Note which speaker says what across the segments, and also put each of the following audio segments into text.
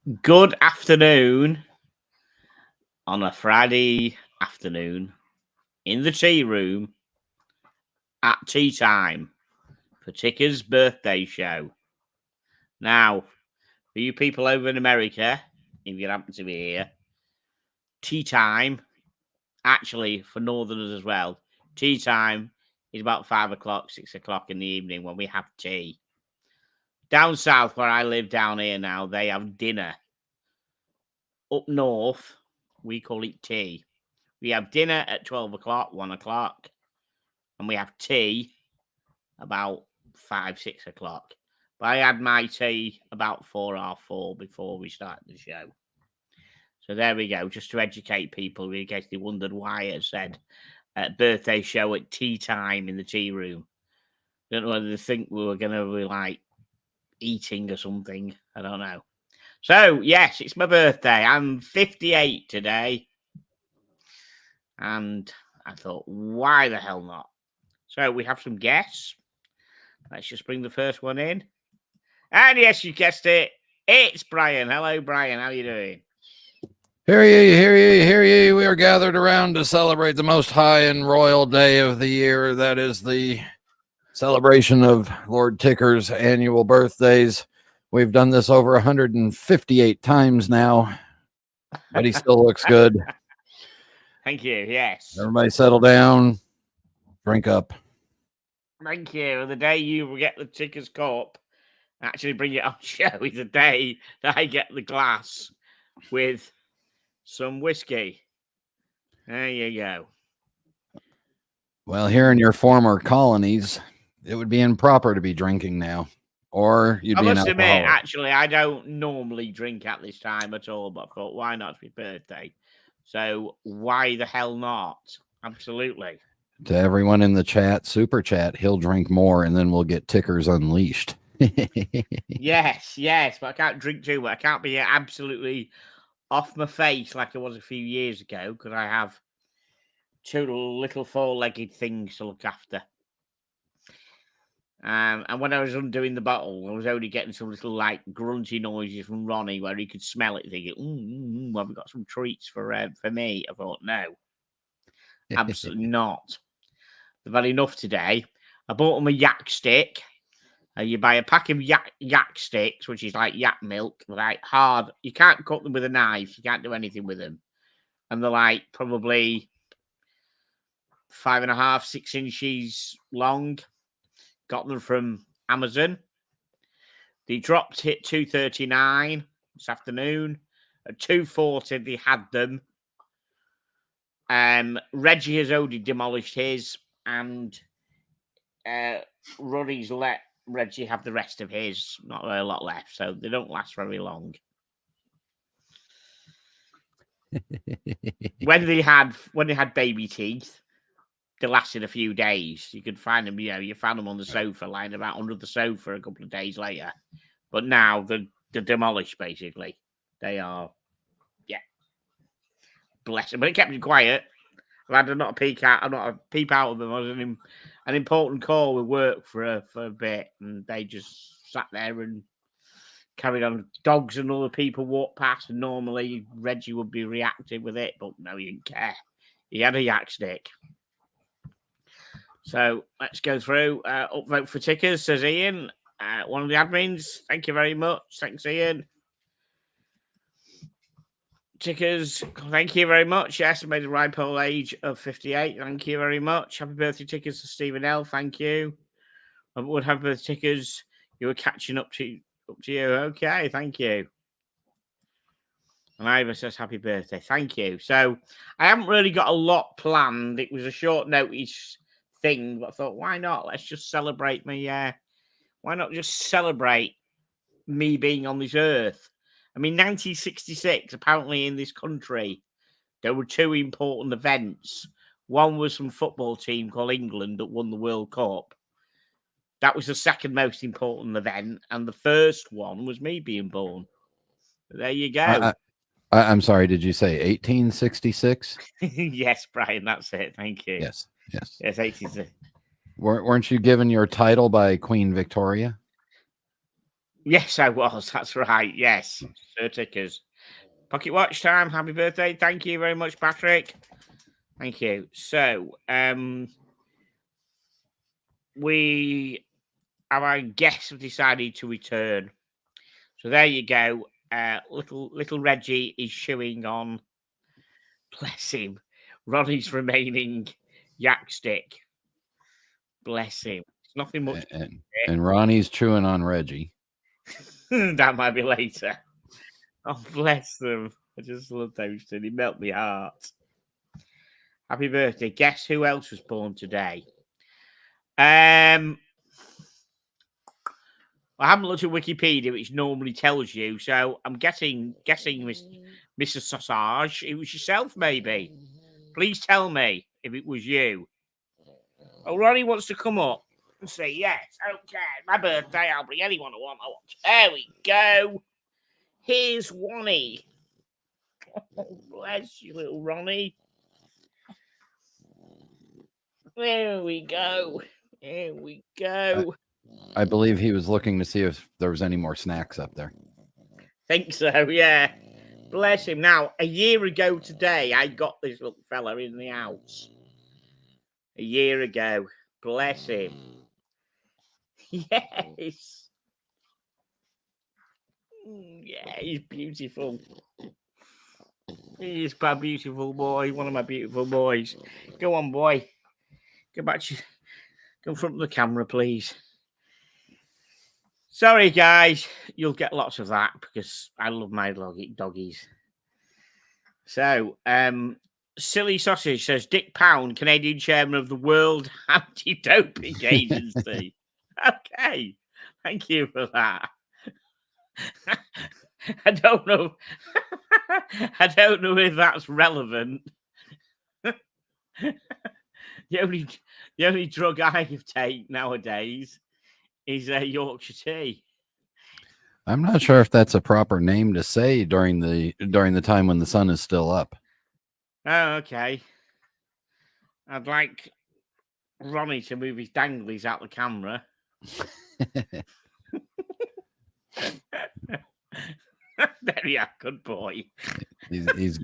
Speaker 1: Good afternoon on a Friday afternoon in the tea room at tea time for Ticker's birthday show. Now, for you people over in America, if you happen to be here, tea time, actually for Northerners as well, tea time is about 5 o'clock, 6 o'clock in the evening when we have tea. Down south, where I live down here now, they have dinner. Up north, we call it tea. We have dinner at 12 o'clock, 1 o'clock, and we have tea about 5, 6 o'clock. But I had my tea about 4 or 4 before we started the show. So there we go, just to educate people in case they wondered why it said birthday show at tea time in the tea room. Don't know whether they think we were going to be like eating or something. I don't know. So, yes, it's my birthday. I'm 58 today. And I thought, why the hell not? So we have some guests. Let's just bring the first one in. And yes, you guessed it. It's Brian. Hello, Brian. How are you doing?
Speaker 2: Hear ye, hear ye, hear ye. We are gathered around to celebrate the most high and royal day of the year. That is the celebration of Lord Ticker's annual birthdays. We've done this over 158 times now, but he still looks good.
Speaker 1: Thank you. Yes.
Speaker 2: Everybody settle down, drink up.
Speaker 1: Thank you. The day you will get the Ticker's cup, actually bring it on show, is the day that I get the glass with some whiskey. There you go.
Speaker 2: Well, here in your former colonies, it would be improper to be drinking now, or you'd
Speaker 1: I
Speaker 2: be an
Speaker 1: must admit,
Speaker 2: alcoholic.
Speaker 1: actually, I don't normally drink at this time at all, but I thought, why not? It's my birthday. So why the hell not? Absolutely.
Speaker 2: To everyone in the chat, super chat, he'll drink more and then we'll get Tickers unleashed.
Speaker 1: Yes, but I can't drink too much. I can't be absolutely off my face like I was a few years ago because I have two little four-legged things to look after. And when I was undoing the bottle, I was only getting some little like grunty noises from Ronnie where he could smell it, thinking, have we got some treats for me? I thought, no, absolutely not. They've had enough today. I bought them a yak stick. You buy a pack of yak sticks, which is like yak milk, like hard. You can't cut them with a knife. You can't do anything with them. And they're like probably 5.5, 6 inches long. Got them from Amazon. They dropped it $2.39 this afternoon. At $2.40 they had them. Reggie has already demolished his, and Ruddy's let Reggie have the rest of his. Not a lot left, so they don't last very long. when they had baby teeth, they lasted a few days. You could find them, you found them on the sofa, lying about under the sofa a couple of days later. But now they're demolished, basically. They are, bless them. But it kept me quiet. I had not a peep out of them. I was an important call with work for a bit, and they just sat there and carried on. Dogs and other people walked past, and normally Reggie would be reactive with it, but no, he didn't care. He had a yak stick. So let's go through. Upvote for Tickers, says Ian, one of the admins. Thank you very much. Thanks, Ian. Tickers, thank you very much. Yes, I made the ripe old age of 58. Thank you very much. Happy birthday, Tickers, to Stephen L. Thank you. I would have birthday, Tickers. You were catching up to you. Okay, thank you. And Ivor says happy birthday. Thank you. So I haven't really got a lot planned. It was a short notice thing, but I thought, why not? Let's just celebrate me. Why not just celebrate me being on this earth? I mean, 1966, apparently in this country, there were two important events. One was some football team called England that won the World Cup. That was the second most important event. And the first one was me being born. There you go.
Speaker 2: I'm sorry, did you say 1866?
Speaker 1: Yes, Brian, that's it. Thank you.
Speaker 2: Yes,
Speaker 1: 86.
Speaker 2: Weren't you given your title by Queen Victoria?
Speaker 1: Yes, I was. That's right. Yes, Sir Tickers. Pocket watch time. Happy birthday. Thank you very much, Patrick. Thank you. So, we, our guests have decided to return. So there you go. Little Reggie is chewing on, bless him, Ronnie's remaining yak stick. Bless him. It's nothing much.
Speaker 2: And Ronnie's chewing on Reggie.
Speaker 1: That might be later. Oh, bless them. I just love those two. They melt my heart. Happy birthday. Guess who else was born today? I haven't looked at Wikipedia, which normally tells you, so I'm guessing Mr. Sausage. It was yourself, maybe. Please tell me if it was you. Oh, Ronnie wants to come up and say, yes, okay, my birthday, I'll bring anyone I want. There we go. Here's Ronnie. Bless you, little Ronnie. There we go. There we go.
Speaker 2: I believe he was looking to see if there was any more snacks up there.
Speaker 1: Think so, yeah. Bless him. Now, a year ago today, I got this little fella in the house. A year ago. Bless him. Yes. Yeah, he's beautiful. He's my beautiful boy. One of my beautiful boys. Go on, boy. Go back to... Go in front of the camera, please. Sorry, guys. You'll get lots of that because I love my doggies. So, Silly Sausage says, Dick Pound, Canadian chairman of the World Anti-Doping Agency. Okay. Thank you for that. I don't know. I don't know if that's relevant. The only drug I take nowadays is Yorkshire tea.
Speaker 2: I'm not sure if that's a proper name to say during the time when the sun is still up.
Speaker 1: Oh, okay. I'd like Ronnie to move his danglies out the camera. There you are, good boy.
Speaker 2: He's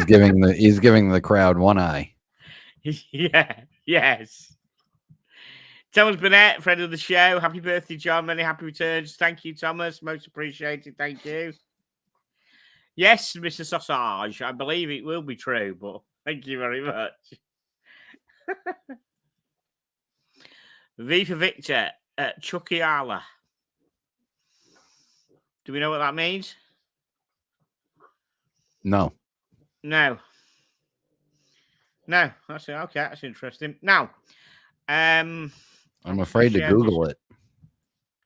Speaker 2: giving the crowd one eye.
Speaker 1: Yeah, yes. Thomas Burnett, friend of the show. Happy birthday, John. Many happy returns. Thank you, Thomas. Most appreciated. Thank you. Yes, Mr. Sausage. I believe it will be true, but thank you very much. V for Victor at Chuckyala. Do we know what that means?
Speaker 2: No.
Speaker 1: No. That's it. Okay, that's interesting. Now,
Speaker 2: I'm afraid to Google it.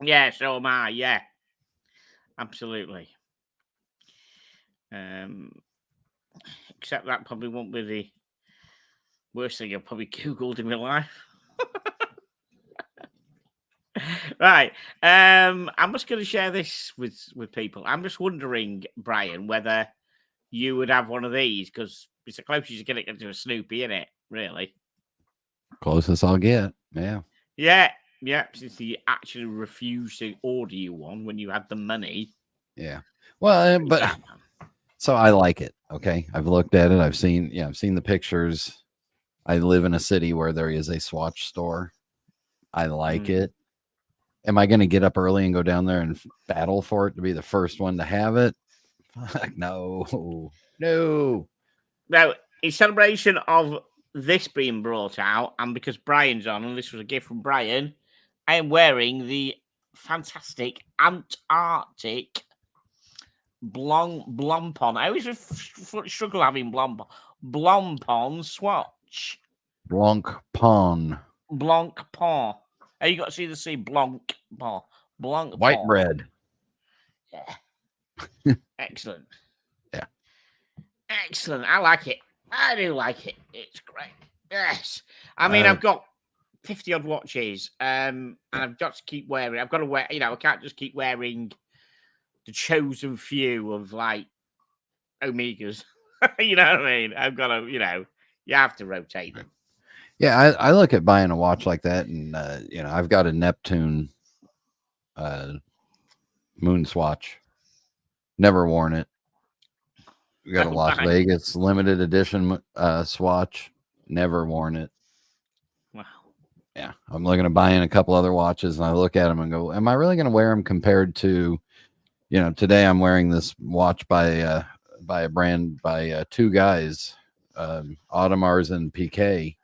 Speaker 1: Yeah, so am I. Yeah, absolutely. Except that probably won't be the worst thing I've probably Googled in my life. Right. I'm just going to share this with people. I'm just wondering, Brian, whether you would have one of these because it's the closest you're going to get to a Snoopy, isn't it? Really?
Speaker 2: Closest I'll get. Yeah.
Speaker 1: Yeah. Since you actually refused to order you one when you had the money.
Speaker 2: Yeah. Well, but so I like it. Okay. I've looked at it. I've seen the pictures. I live in a city where there is a Swatch store. I like it. Am I going to get up early and go down there and battle for it to be the first one to have it? No.
Speaker 1: Now, in celebration of this being brought out, and because Brian's on, and this was a gift from Brian, I am wearing the fantastic Antarctic Blancpain. I always struggle having Blancpain Swatch.
Speaker 2: Blancpain.
Speaker 1: Oh, you got to see the C. Blancpain.
Speaker 2: White bread.
Speaker 1: Yeah. Excellent.
Speaker 2: Yeah.
Speaker 1: Excellent. I like it. I do like it. It's great. Yes. I mean, I've got 50 odd watches, and I've got to keep wearing. I've got to wear. I can't just keep wearing the chosen few of like Omegas. You know what I mean? I've got to. You have to rotate them.
Speaker 2: Yeah, I look at buying a watch like that, and I've got a Neptune Moon Swatch. Never worn it. We got a
Speaker 1: Oh,
Speaker 2: Las
Speaker 1: right.
Speaker 2: Vegas limited edition Swatch. Never worn it.
Speaker 1: Wow.
Speaker 2: Yeah, I'm looking at buying a couple other watches, and I look at them and go, "Am I really going to wear them?" Compared to, today I'm wearing this watch by a brand by two guys, Audemars and PK.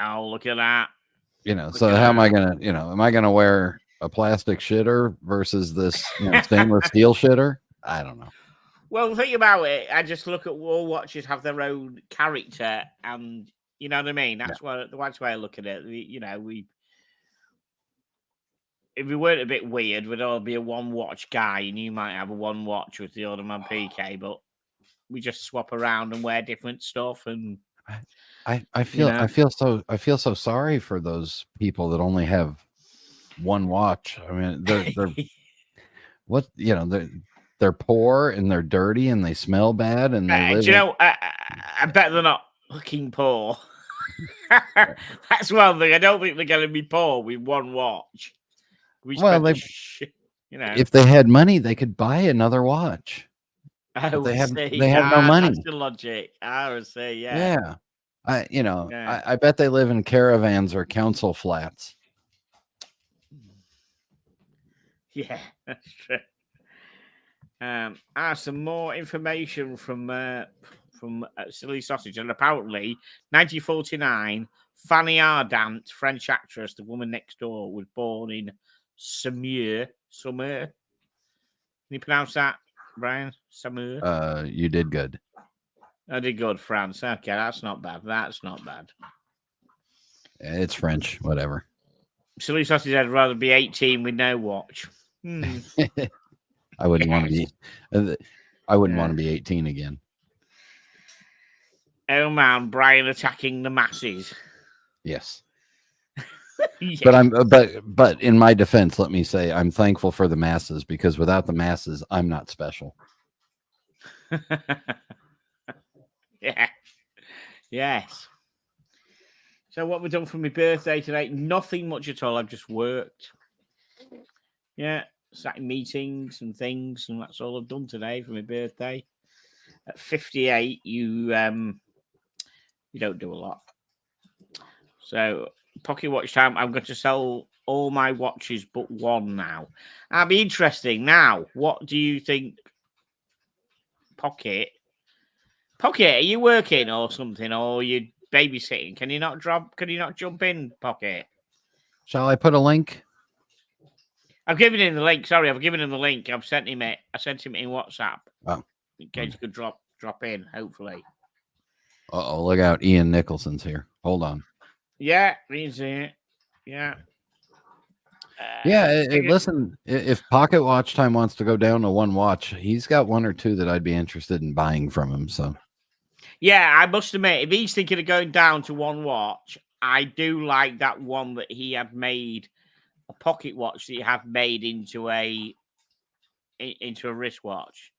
Speaker 1: Oh, look at that.
Speaker 2: So how am I gonna, am I gonna wear a plastic shitter versus this stainless steel shitter? I don't know.
Speaker 1: Well, think about it. I just look at all watches have their own character, and you know what I mean. That's what the way I look at it. If we weren't a bit weird, we'd all be a one watch guy, and you might have a one watch with the Audemars PK, but we just swap around and wear different stuff. And
Speaker 2: I feel so sorry for those people that only have one watch. I mean, they're what they're poor and they're dirty and they smell bad and they live.
Speaker 1: I bet they're not looking poor. That's one thing. I don't think they're going to be poor with one watch.
Speaker 2: If they had money, they could buy another watch. They have no money.
Speaker 1: That's the logic. I would say,
Speaker 2: yeah. I bet they live in caravans or council flats.
Speaker 1: Yeah, that's true. Some more information from Silly Sausage, and apparently 1949, Fanny Ardant, French actress, the woman next door, was born in Saumur. Can you pronounce that, Brian? Saumur.
Speaker 2: You did good.
Speaker 1: I did good, France. Okay, that's not bad.
Speaker 2: It's French, whatever.
Speaker 1: Silly Sausage, I'd rather be 18 with no watch.
Speaker 2: I wouldn't want to be. I wouldn't want to be 18 again.
Speaker 1: Oh man, Brian attacking the masses.
Speaker 2: Yes.
Speaker 1: Yes.
Speaker 2: But in my defense, let me say I'm thankful for the masses, because without the masses, I'm not special.
Speaker 1: Yeah. Yes. So what we've done for my birthday today? Nothing much at all. I've just worked. Yeah, sat in meetings and things, and that's all I've done today for my birthday. At 58, you don't do a lot. So pocket watch time. I'm going to sell all my watches but one now. That'll be interesting. Now, what do you think? Pocket, are you working or something, or are you babysitting? Can you not jump in, Pocket?
Speaker 2: Shall I put a link?
Speaker 1: I've given him the link. Sorry, I've given him the link. I've sent him it. I sent him in WhatsApp.
Speaker 2: Oh.
Speaker 1: In case you could drop in, hopefully.
Speaker 2: Uh-oh, look out. Ian Nicholson's here. Hold on.
Speaker 1: Yeah, he's here. Yeah.
Speaker 2: Listen, if Pocket Watch Time wants to go down to one watch, he's got one or two that I'd be interested in buying from him. So,
Speaker 1: yeah, I must admit, if he's thinking of going down to one watch, I do like that one that he had made, a pocket watch that he had made into a wristwatch.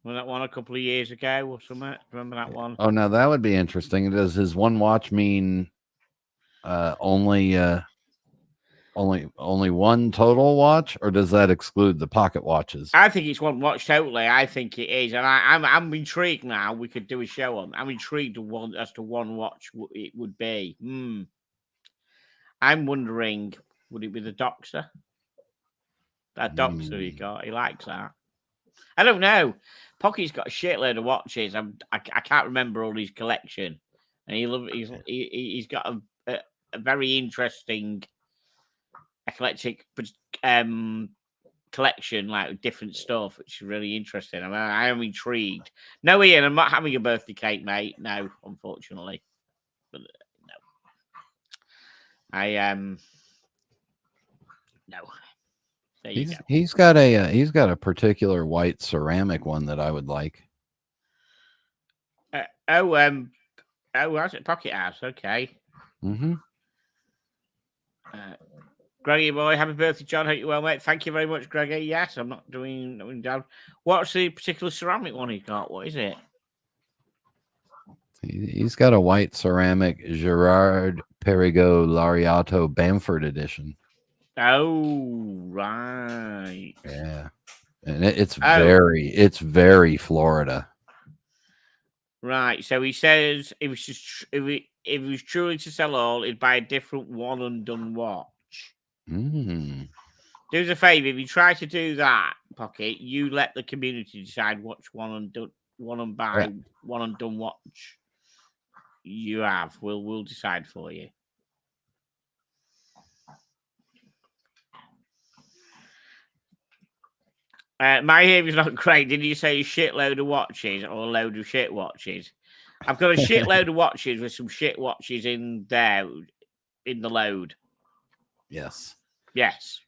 Speaker 1: Was that one a couple of years ago or something? Remember that one?
Speaker 2: Oh, now that would be interesting. Does his one watch mean only one total watch, or does that exclude the pocket watches?
Speaker 1: I think it's one watch totally. I think it is, and I'm intrigued now. We could do a show on. I'm intrigued as to one watch it would be. I'm wondering, would it be the Doctor? That Doctor he got. He likes that. I don't know. Pocket's got a shitload of watches. I can't remember all his collection, and he's got a very interesting eclectic collection, like different stuff, which is really interesting. I am intrigued. No, Ian, I'm not having a birthday cake, mate. No, unfortunately. But, no. I am. No.
Speaker 2: He's got a particular white ceramic one that I would like.
Speaker 1: That's it. Pocket House. Okay.
Speaker 2: Mm-hmm.
Speaker 1: Greggy boy, happy birthday, John. Hope you're well, mate. Thank you very much, Greggy. Yes, I'm not doing down. What's the particular ceramic one he's got? What is it?
Speaker 2: He's got a white ceramic Gerard Perregaux Lariato Bamford edition.
Speaker 1: Oh, right.
Speaker 2: Yeah, and it's
Speaker 1: Oh.
Speaker 2: very Florida.
Speaker 1: Right. So he says it was just if it was truly to sell all, he'd buy a different one and done watch.
Speaker 2: Mm.
Speaker 1: Do us a favour, if you try to do that, Pocket, you let the community decide which one and done one and buy one and done watch you have. We'll decide for you. My hearing's not great. Did you say a shitload of watches or a load of shit watches? I've got a shitload of watches with some shit watches in there in the load.
Speaker 2: Yes.
Speaker 1: Yes.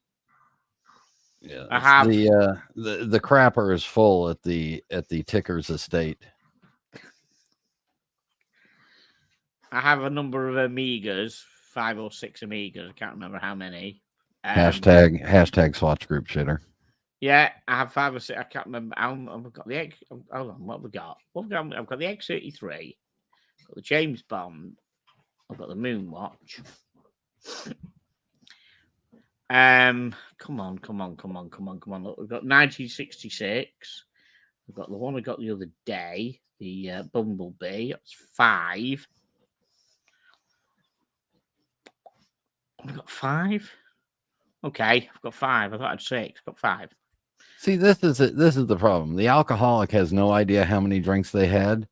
Speaker 2: Yeah.
Speaker 1: I have
Speaker 2: the crapper is full at the Ticker's estate.
Speaker 1: I have a number of Amigas, 5 or 6 Amigas. I can't remember how many.
Speaker 2: Hashtag Swatch Group shitter.
Speaker 1: Yeah, I have 5 or 6. I can't remember. I've got the X. Hold on, what have we got? I've got the X-33. I've got the James Bond. I've got the Moonwatch. Come on. Look, we've got 1966. We've got the one I got the other day, the Bumblebee. That's 5. I've got 5. Okay, I've got 5. I thought I had 6. I've got 5.
Speaker 2: See, this is the problem. The alcoholic has no idea how many drinks they had.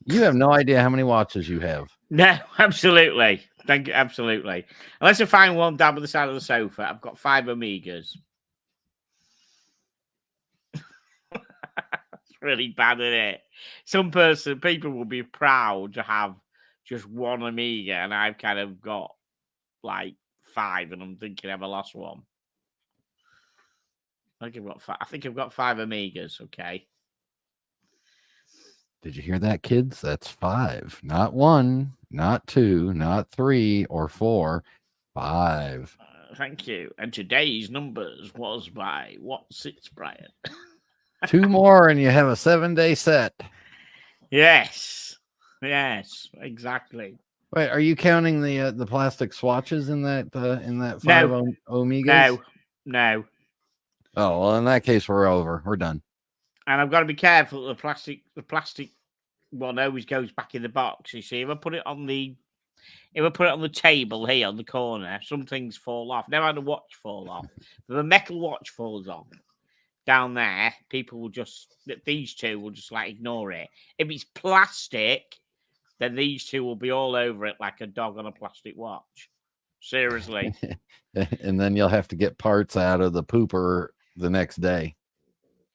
Speaker 2: You have no idea how many watches you have.
Speaker 1: No, absolutely. Thank you, absolutely. Unless I find one down by the side of the sofa, I've got 5 Amigas. It's really bad, isn't it? People will be proud to have just one Amiga, and I've kind of got like 5, and I'm thinking I've lost one. I think I've got 5 Amigas. Okay.
Speaker 2: Did you hear that, kids? That's 5, not 1, not 2, not 3 or 4, 5.
Speaker 1: Thank you. And today's numbers was by What's It's Brian.
Speaker 2: 2 more, and you have a 7-day set.
Speaker 1: Yes, exactly.
Speaker 2: Wait, are you counting the plastic swatches in that 5 Omegas?
Speaker 1: No.
Speaker 2: Oh well, in that case, we're over. We're done.
Speaker 1: And I've got to be careful. The plastic one always goes back in the box. You see, if I put it on the table here on the corner, some things fall off. Never had a watch fall off. If a metal watch falls off down there, these two will just like ignore it. If it's plastic, then these two will be all over it like a dog on a plastic watch. Seriously.
Speaker 2: And then you'll have to get parts out of the pooper the next day.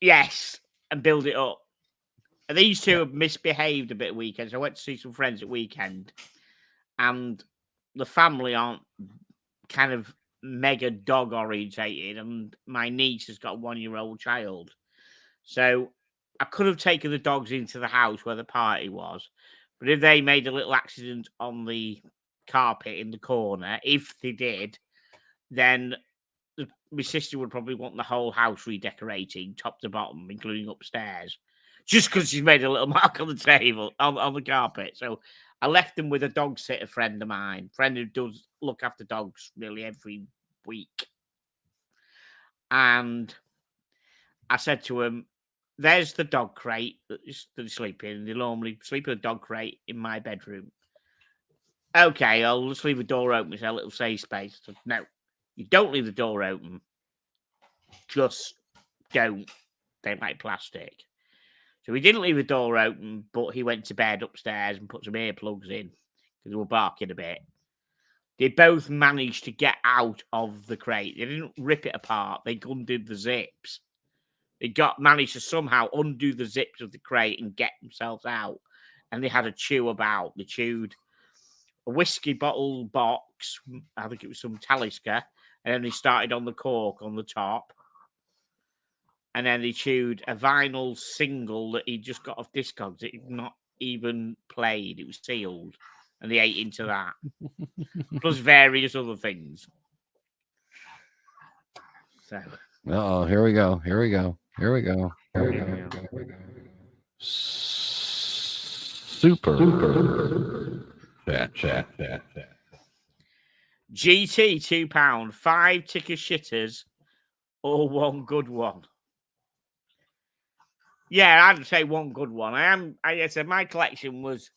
Speaker 1: Yes, and build it up. And these two have misbehaved a bit at weekends. I went to see some friends at weekend, and the family aren't kind of mega dog orientated, and my niece has got a 1-year-old child. So I could have taken the dogs into the house where the party was, but if they made a little accident on the carpet in the corner, if they did, then my sister would probably want the whole house redecorating, top to bottom, including upstairs, just because she's made a little mark on the table, on the carpet. So I left them with a dog sitter friend of mine, who does look after dogs nearly every week. And I said to him, there's the dog crate that they sleep in. They normally sleep in a dog crate in my bedroom. Okay, I'll just leave the door open. It's a little safe space. Said, no, you don't leave the door open. Just don't. They like plastic. So he didn't leave the door open, but he went to bed upstairs and put some earplugs in because they were barking a bit. They both managed to get out of the crate. They didn't rip it apart. They undid the zips. They managed to somehow undo the zips of the crate and get themselves out. And they had a chew about. They chewed a whiskey bottle box. I think it was some Talisker. And then they started on the cork on the top. And then they chewed a vinyl single that he just got off Discogs. It had not even played. It was sealed. And they ate into that. Plus various other things. So.
Speaker 2: Oh, here we go. Super. Chat.
Speaker 1: GT £2, 5 ticker shitters, or one good one. Yeah, I'd say one good one. I said my collection was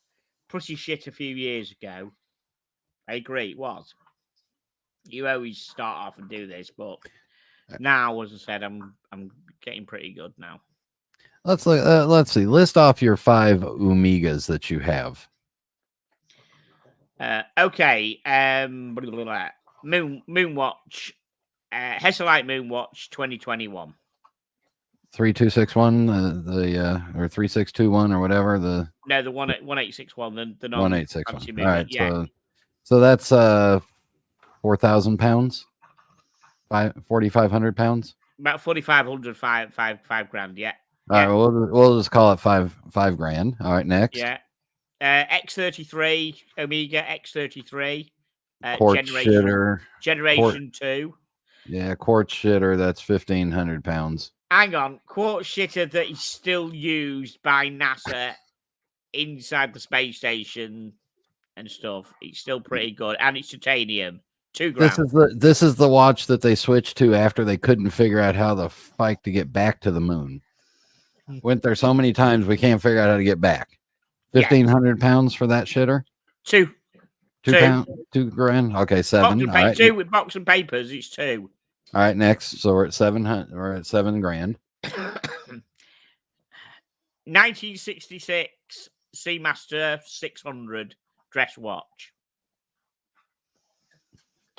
Speaker 1: pretty shit a few years ago. I agree, it was. You always start off and do this, but now, as I said, I'm getting pretty good now.
Speaker 2: Let's see. List off your 5 Omegas that you have.
Speaker 1: Okay. Moonwatch. Hesalite Moonwatch 2021.
Speaker 2: 3261, or 3621 or whatever, the
Speaker 1: 1861, the non
Speaker 2: 1861. All right,
Speaker 1: yeah.
Speaker 2: So that's 4,000 pounds, 4,500 pounds,
Speaker 1: about 4,500, five grand. Yeah.
Speaker 2: All right, we'll just call it five grand. All right, next.
Speaker 1: Yeah. X33 Omega X33.
Speaker 2: Quartz shitter.
Speaker 1: Generation 2.
Speaker 2: Yeah, quartz shitter. That's 1,500 pounds.
Speaker 1: Hang on, quartz shitter that is still used by NASA inside the space station and stuff. It's still pretty good, and it's titanium. 2 grams.
Speaker 2: This is the watch that they switched to after they couldn't figure out how the fuck to get back to the moon. Went there so many times we can't figure out how to get back. 1,500 pounds for that shitter.
Speaker 1: 2
Speaker 2: pounds, 2 grand. Okay, 7.
Speaker 1: All right. 2 with box and papers. It's 2.
Speaker 2: All right, next. So we're at 700. We're at 7 grand.
Speaker 1: 1966 Seamaster 600 dress watch.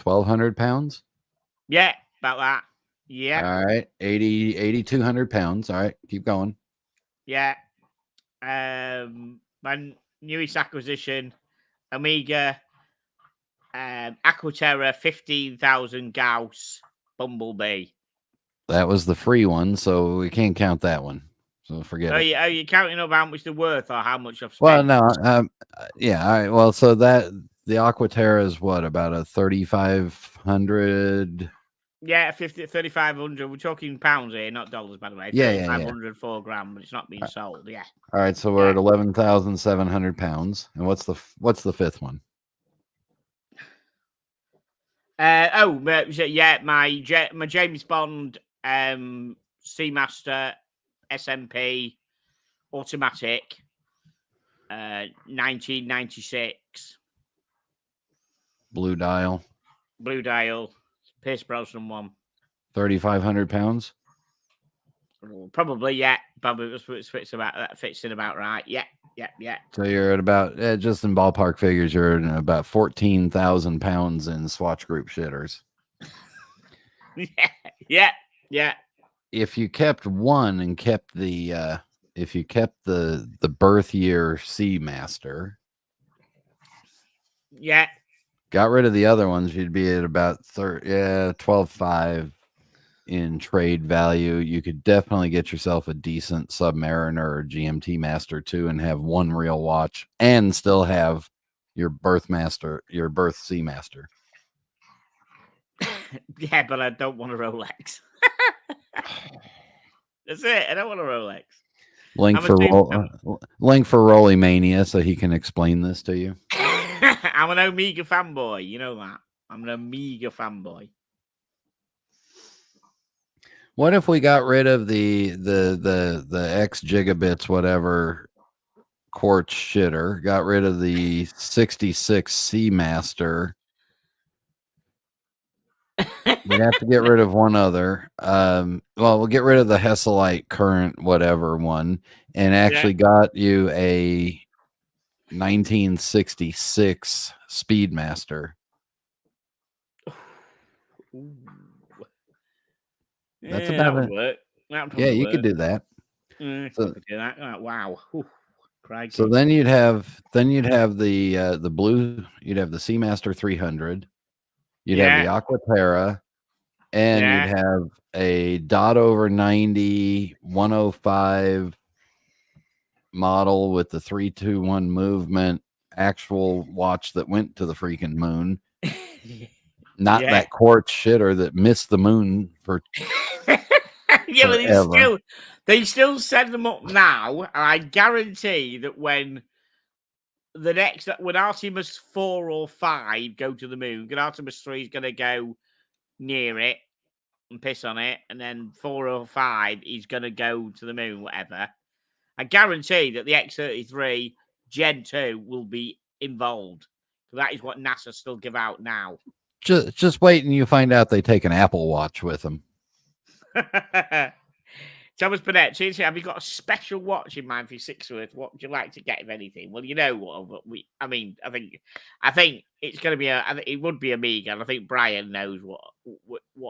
Speaker 2: 1,200 pounds.
Speaker 1: Yeah, about that. Yeah.
Speaker 2: All right, 8,200 pounds. All right, keep going.
Speaker 1: Yeah. My newest acquisition, Omega, Aquaterra 15,000 Gauss Bumblebee.
Speaker 2: That was the free one, so we can't count that one. So forget it.
Speaker 1: Are you counting up how much they're worth or how much I've spent?
Speaker 2: Well, no. Yeah. All right. Well, so that the Aquaterra is what, about a 3,500?
Speaker 1: Yeah, 3,500. We're talking pounds here, not dollars, by the way.
Speaker 2: Yeah,
Speaker 1: 3,500 4 grand, but it's not being sold. Yeah.
Speaker 2: All right, so we're at 11,700 pounds. And what's the 5th one?
Speaker 1: My James Bond Seamaster SMP automatic 1996
Speaker 2: Blue dial
Speaker 1: Pierce Brosnan one.
Speaker 2: 3,500 pounds.
Speaker 1: Probably, yeah. Probably fits in about right. Yeah.
Speaker 2: So you're at about, just in ballpark figures, you're at about 14,000 pounds in Swatch Group shitters.
Speaker 1: Yeah.
Speaker 2: If you kept one and kept the birth year Seamaster,
Speaker 1: yeah,
Speaker 2: got rid of the other ones, you'd be at about 12.5 in trade value. You could definitely get yourself a decent Submariner or GMT Master 2 and have one real watch and still have your birth Seamaster.
Speaker 1: Yeah, but I don't want a Rolex. That's it. I don't want a Rolex.
Speaker 2: Link for Rolly Mania so he can explain this to you.
Speaker 1: I'm an Omega fanboy. You know that. I'm an Omega fanboy.
Speaker 2: What if we got rid of the X gigabits whatever quartz shitter, got rid of the 66 Seamaster? We'd have to get rid of one other. We'll get rid of the Hesalite current whatever one, and actually got you a 1966 Speedmaster. That's about it. Yeah, you could do that.
Speaker 1: So, do that. Wow.
Speaker 2: So then you'd have the blue. You'd have the Seamaster 300. You'd have the Aquaterra, and you'd have a dot over 90 105 model with the 321 movement actual watch that went to the freaking moon. Not that quartz shitter that missed the moon for
Speaker 1: but they still send them up now, and I guarantee that when the next when Artemis 4 or 5 go to the moon, Artemis 3 is going to go near it and piss on it, and then 4 or 5 is going to go to the moon, whatever. I guarantee that the X-33 Gen 2 will be involved. So that is what NASA still give out now.
Speaker 2: Just wait and you find out they take an Apple Watch with them.
Speaker 1: Thomas Burnett, have you got a special watch in mind for your Sixworth? What would you like to get, if anything? Well, you know what I think it's going to be it would be Amiga, and I think Brian knows what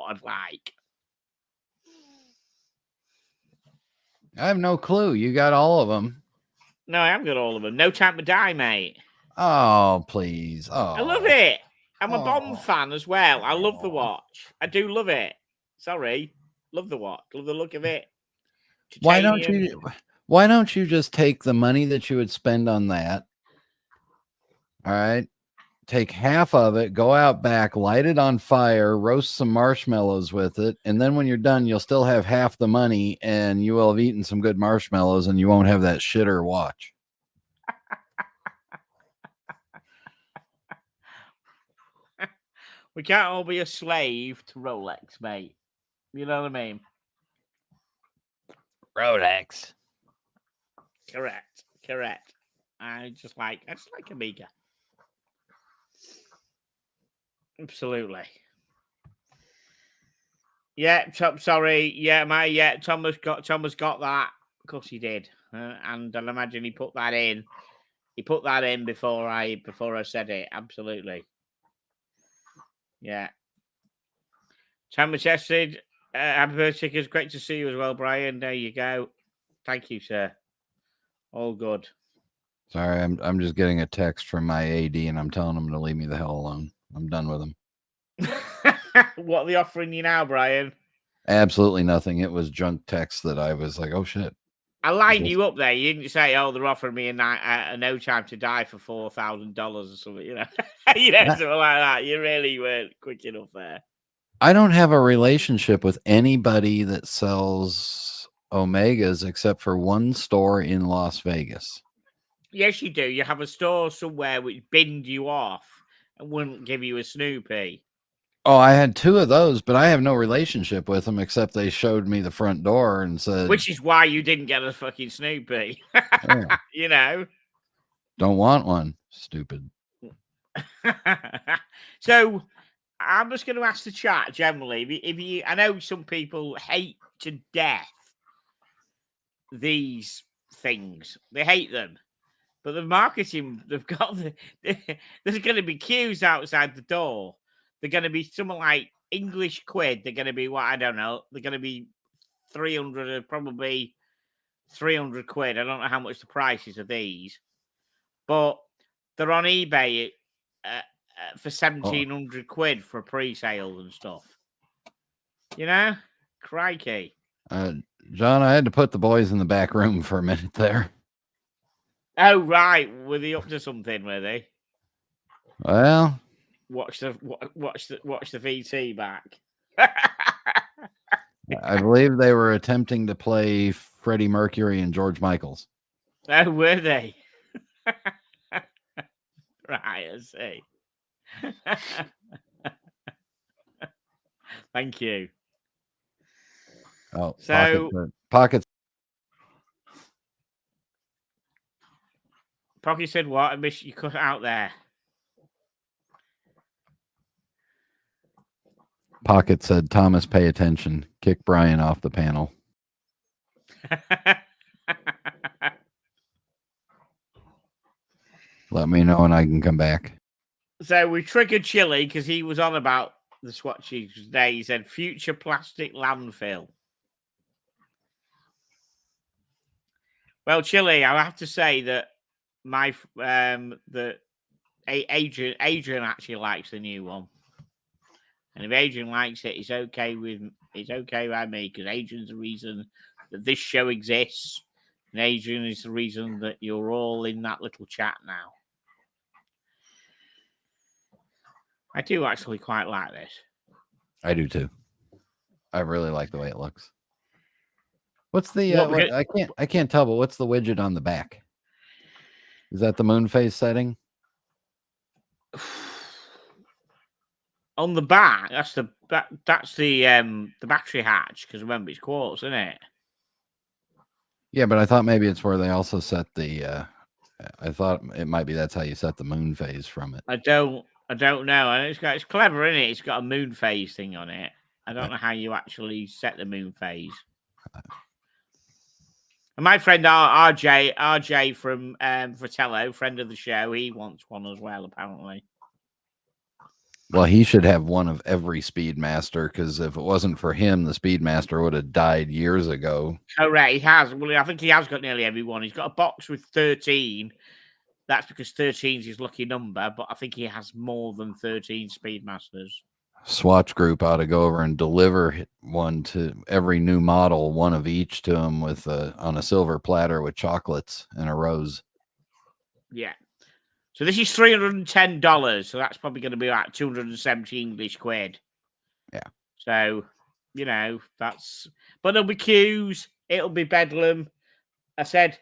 Speaker 1: I'd like.
Speaker 2: I have no clue. You got all of them.
Speaker 1: No, I haven't got all of them. No Time to Die, mate.
Speaker 2: Oh, please. Oh,
Speaker 1: I love it. I'm a Bond fan as well. I love the watch. I do love it. Sorry. Love the watch. Love the look of it.
Speaker 2: Why don't you just take the money that you would spend on that? All right. Take half of it, go out back, light it on fire, roast some marshmallows with it, and then when you're done, you'll still have half the money and you will have eaten some good marshmallows and you won't have that shitter watch.
Speaker 1: We can't all be a slave to Rolex, mate. You know what I mean?
Speaker 2: Rolex.
Speaker 1: Correct. I just like Amiga. Absolutely. Yeah, sorry. Yeah, Thomas got that. Of course he did. And I'll imagine he put that in. He put that in before I said it. Absolutely. Yeah. Thomas said, happy birthday. It's great to see you as well, Brian. There you go. Thank you, sir. All good.
Speaker 2: Sorry, I'm just getting a text from my AD and I'm telling him to leave me the hell alone. I'm done with him.
Speaker 1: What are they offering you now, Brian?
Speaker 2: Absolutely nothing. It was junk text that I was like, oh shit.
Speaker 1: I lined you up there. You didn't say, "Oh, they're offering me a No Time to Die for $4,000 or something." You know, something like that. You really weren't quick enough there.
Speaker 2: I don't have a relationship with anybody that sells Omegas except for one store in Las Vegas.
Speaker 1: Yes, you do. You have a store somewhere which binned you off and wouldn't give you a Snoopy.
Speaker 2: Oh, I had 2 of those, but I have no relationship with them except they showed me the front door and said...
Speaker 1: Which is why you didn't get a fucking Snoopy. Yeah. You know?
Speaker 2: Don't want one. Stupid.
Speaker 1: So, I'm just going to ask the chat generally. I know some people hate to death these things. They hate them. But the marketing, they've got there's going to be queues outside the door. They're going to be something like English quid. They're going to be, I don't know. They're going to be 300, probably 300 quid. I don't know how much the price is of these. But they're on eBay for 1,700 quid for pre-sales and stuff. You know? Crikey.
Speaker 2: John, I had to put the boys in the back room for a minute there.
Speaker 1: Oh, right. Were they up to something, were they?
Speaker 2: Well...
Speaker 1: Watch the VT back.
Speaker 2: I believe they were attempting to play Freddie Mercury and George Michaels.
Speaker 1: Oh, were they? Right, I see. Thank you.
Speaker 2: Oh, so Pocket
Speaker 1: said what? I missed you cut out there.
Speaker 2: Pocket said, Thomas, pay attention. Kick Brian off the panel. Let me know when I can come back.
Speaker 1: So we triggered Chili because he was on about the swatches today. He said future plastic landfill. Well, Chili, I have to say that my Adrian actually likes the new one. And if Adrian likes it, it's okay by me because Adrian's the reason that this show exists. And Adrian is the reason that you're all in that little chat now. I do actually quite like this.
Speaker 2: I do too. I really like the way it looks. What's the I can't tell, but what's the widget on the back? Is that the moon phase setting?
Speaker 1: On the back, that's the battery hatch, because remember it's quartz, isn't it?
Speaker 2: Yeah, but I thought maybe it's where they also set the. I thought it might be that's how you set the moon phase from it.
Speaker 1: I don't know. And it's clever, isn't it? It's got a moon phase thing on it. I don't know how you actually set the moon phase. And my friend RJ from Fratello, friend of the show, he wants one as well, apparently.
Speaker 2: Well, he should have one of every Speedmaster, because if it wasn't for him, the Speedmaster would have died years ago.
Speaker 1: Correct, he has. Well, I think he has got nearly every one. He's got a box with 13. That's because 13 is his lucky number, but I think he has more than 13 Speedmasters.
Speaker 2: Swatch Group ought to go over and deliver one to every new model, one of each to him with on a silver platter with chocolates and a rose.
Speaker 1: Yeah. So this is $310. So that's probably going to be about 270 English quid.
Speaker 2: Yeah.
Speaker 1: So, you know, but there'll be queues. It'll be bedlam. I said,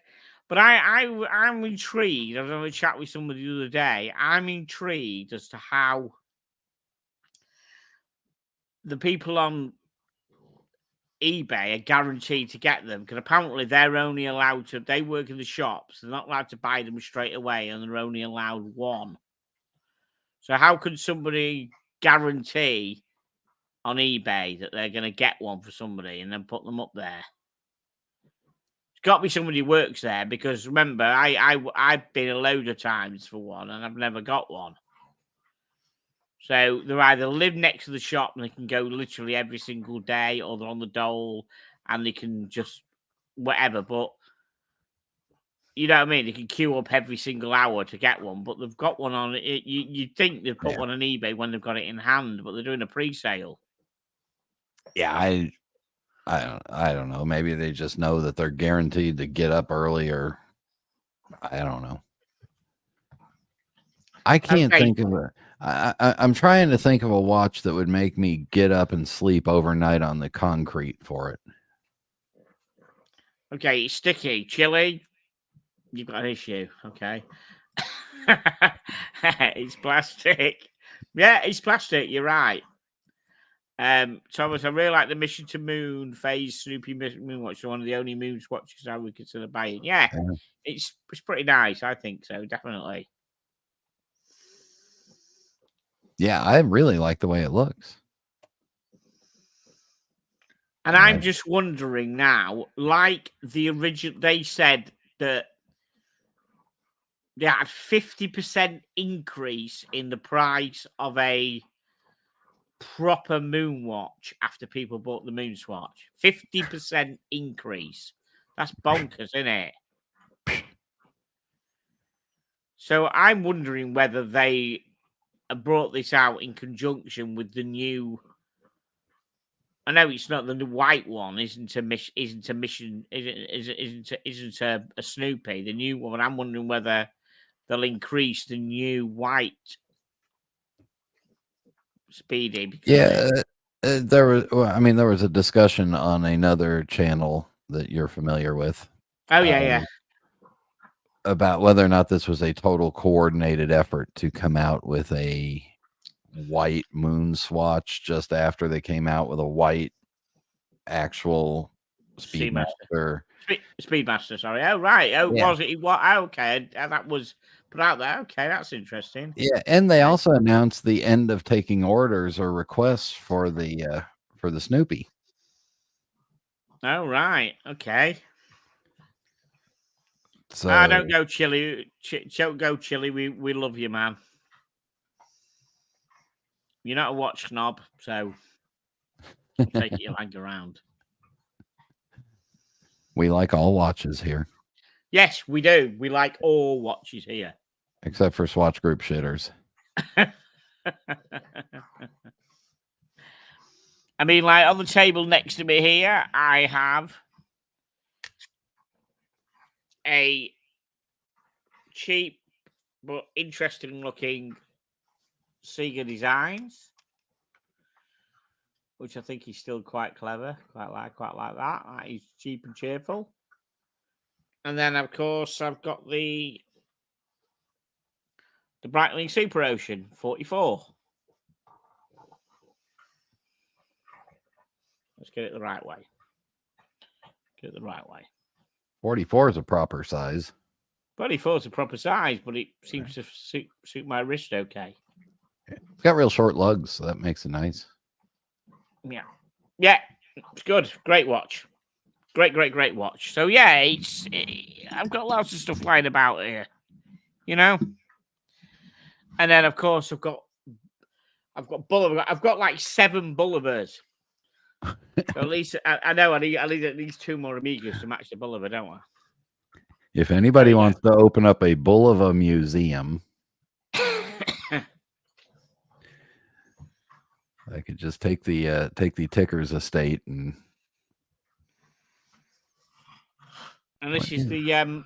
Speaker 1: but I'm intrigued. I was having a chat with somebody the other day. I'm intrigued as to how the people on eBay are guaranteed to get them, because apparently they're only allowed to, they work in the shops, they're not allowed to buy them straight away, and they're only allowed one. So how could somebody guarantee on eBay that they're going to get one for somebody and then put them up there? It's got to be somebody who works there, because remember, I've been a load of times for one and I've never got one. So they either live next to the shop and they can go literally every single day, or they're on the dole and they can just whatever. But you know what I mean? They can queue up every single hour to get one, but they've got one on it. You'd think they'd put one on eBay when they've got it in hand, but they're doing a pre-sale.
Speaker 2: Yeah, I don't know. Maybe they just know that they're guaranteed to get up early, or I don't know. I can't think of a. I'm trying to think of a watch that would make me get up and sleep overnight on the concrete for it.
Speaker 1: Okay, it's sticky. Chili, you've got an issue. Okay. It's plastic. Yeah, it's plastic. You're right. Thomas, I really like the Mission to Moon phase Snoopy Moon Watch. One of the only moon watches I would consider buying. Yeah, it's pretty nice. I think so, definitely.
Speaker 2: Yeah, I really like the way it looks.
Speaker 1: And I'm just wondering now, like the original, they said that they had 50% increase in the price of a proper moon watch after people bought the moon swatch. 50% increase. That's bonkers, isn't it? So I'm wondering whether they brought this out in conjunction with the new. I know it's not the white one, isn't a Snoopy, the new one. I'm wondering whether they'll increase the new white Speedy.
Speaker 2: Yeah, there was. Well, I mean, there was a discussion on another channel that you're familiar with.
Speaker 1: Oh yeah.
Speaker 2: About whether or not this was a total coordinated effort to come out with a white moon swatch just after they came out with a white actual Speedmaster.
Speaker 1: Speedmaster, sorry. Oh, right. Oh,
Speaker 2: yeah.
Speaker 1: Was it? What? Okay. That was put out there. Okay, that's interesting.
Speaker 2: Yeah, and they also announced the end of taking orders or requests for the Snoopy.
Speaker 1: Oh, right. Okay.
Speaker 2: So
Speaker 1: don't go Chili. Don't go Chili. We love you, man. You're not a watch snob, so we'll take it your leg around.
Speaker 2: We like all watches here.
Speaker 1: Yes, we do. We like all watches here.
Speaker 2: Except for Swatch Group shitters.
Speaker 1: I mean, like on the table next to me here, I have a cheap but interesting looking Sega Designs, which I think is still quite clever. Quite like that. That is cheap and cheerful. And then, of course, I've got the The Breitling Super Ocean, 44. Let's get it the right way.
Speaker 2: 44 is a proper size.
Speaker 1: 44 is a proper size, but it seems to suit my wrist okay.
Speaker 2: It's got real short lugs, so that makes it nice.
Speaker 1: Yeah, it's good. Great watch. Great watch. So yeah, I've got lots of stuff lying about here, you know. And then of course I've got Bulliver. I've got like 7 Bullivers. So at least I know I need at least 2 more Amigas to match the Bulliver, don't I?
Speaker 2: If anybody wants to open up a Bulliver museum, I could just take the Tickers estate and
Speaker 1: this is the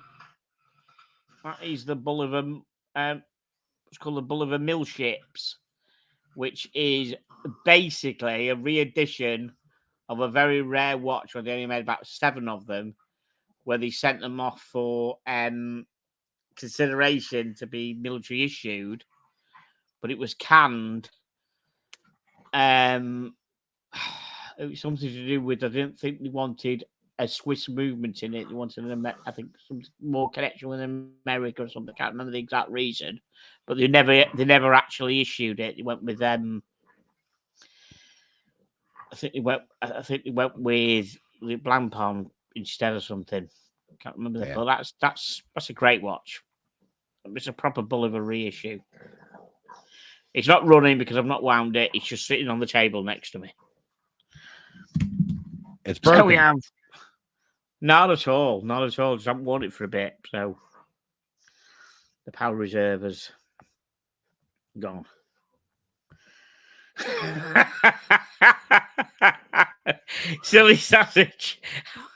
Speaker 1: that is the Bulliver it's called the Bulliver Mill Ships, which is basically a re-edition of a very rare watch where they only made about 7 of them, where they sent them off for consideration to be military issued, but it was canned. It was something to do with, I didn't think they wanted a Swiss movement in it. They wanted I think some more connection with America or something. I can't remember the exact reason, but they never actually issued it. They went with them. I think they went with Blancpain instead of something. I can't remember that. But that's a great watch. It's a proper Bulliver reissue. It's not running because I've not wound it. It's just sitting on the table next to me.
Speaker 2: It's broken.
Speaker 1: So we have not at all. Just haven't worn it for a bit. So the power reserve has gone. Silly sausage.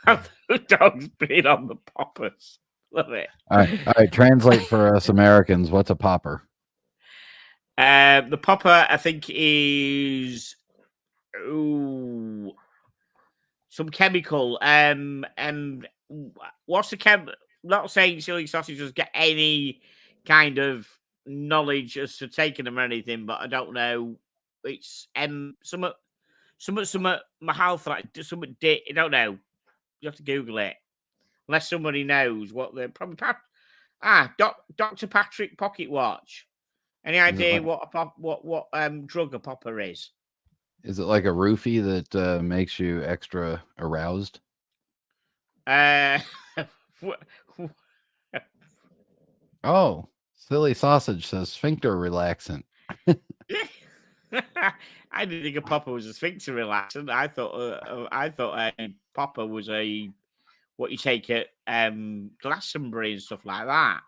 Speaker 1: Have the dogs been on the poppers? Love it.
Speaker 2: All right. Translate for us Americans. What's a popper?
Speaker 1: The popper, I think, is some chemical. What's the chem? Not saying silly sausages get any kind of knowledge as to taking them or anything, but I don't know. It's some my health like something. I don't know. You have to Google it, unless somebody knows what they're probably. Dr. Patrick Pocket Watch. Any idea what drug a popper is?
Speaker 2: Is it like a roofie that makes you extra aroused? Oh, silly sausage says sphincter relaxant.
Speaker 1: I didn't think a popper was a sphincter relaxant. I thought a popper was what you take at Glastonbury and stuff like that.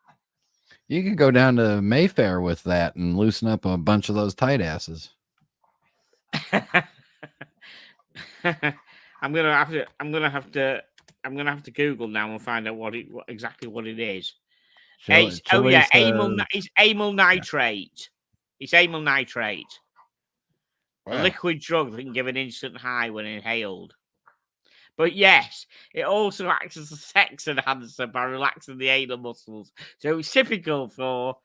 Speaker 2: You could go down to Mayfair with that and loosen up a bunch of those tight asses.
Speaker 1: I'm gonna have to Google now and find out exactly what it is. It's amyl nitrate. It's amyl nitrate. Wow. A liquid drug that can give an instant high when inhaled. But yes, it also acts as a sex enhancer by relaxing the anal muscles. So it's typical for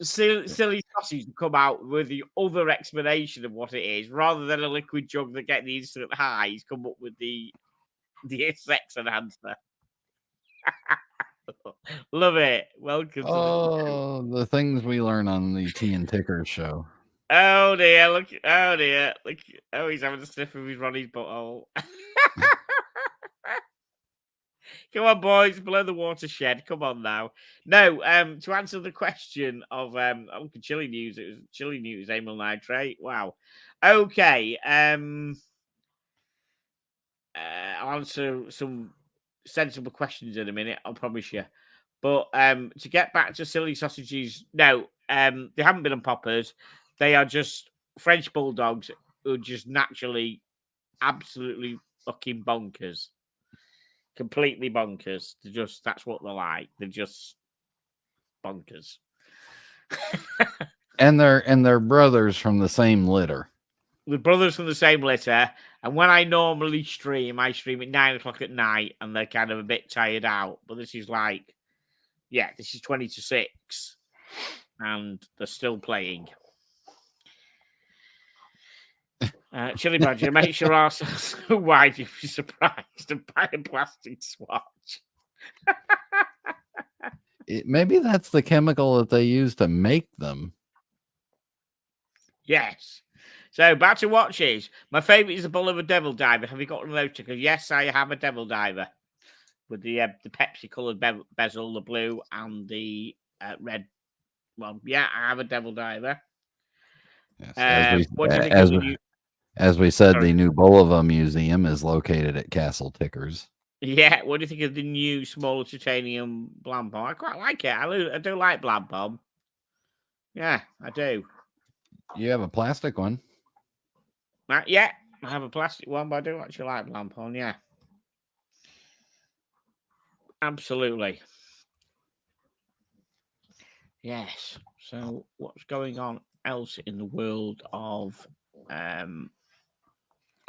Speaker 1: silly sausage to come out with the other explanation of what it is, rather than a liquid drug that gets the instant high. He's come up with the sex enhancer. Love it. Welcome
Speaker 2: to the things we learn on the Tea and Tickers show.
Speaker 1: Oh dear, look. Oh, he's having a sniff of his Ronnie's butthole. Come on, boys, below the watershed. Come on now. No, to answer the question of chili news, it was chili news, amyl nitrate. Wow. Okay. I'll answer some sensible questions in a minute, I promise you. But to get back to silly sausages, no, they haven't been on poppers. They are just French bulldogs who are just naturally absolutely fucking bonkers. Completely bonkers. That's what they're like. They're just bonkers.
Speaker 2: and they're brothers from the same litter.
Speaker 1: The brothers from the same litter. And when I normally stream, I stream at 9:00 at night, and they're kind of a bit tired out. But this is this is 20 to 6. and they're still playing. Chili Badger makes your arse so wide you'd be surprised and buy a plastic swatch.
Speaker 2: Maybe that's the chemical that they use to make them.
Speaker 1: Yes. So back to watches. My favourite is the Bull of a Devil Diver. Have you got one of those? Because yes, I have a Devil Diver with the Pepsi coloured bezel, the blue and the red one. Yeah, I have a Devil Diver.
Speaker 2: Yes,
Speaker 1: what do you think of the new?
Speaker 2: As we said,
Speaker 1: Sorry.
Speaker 2: the new Bulova Museum is located at Castle Tickers.
Speaker 1: Yeah, what do you think of the new smaller titanium Blam Bomb? I quite like it. I do like Blam Bomb. Yeah, I do.
Speaker 2: You have a plastic one?
Speaker 1: Yeah, I have a plastic one, but I do actually like Blam Bomb. Yeah, absolutely. Yes. So, what's going on else in the world of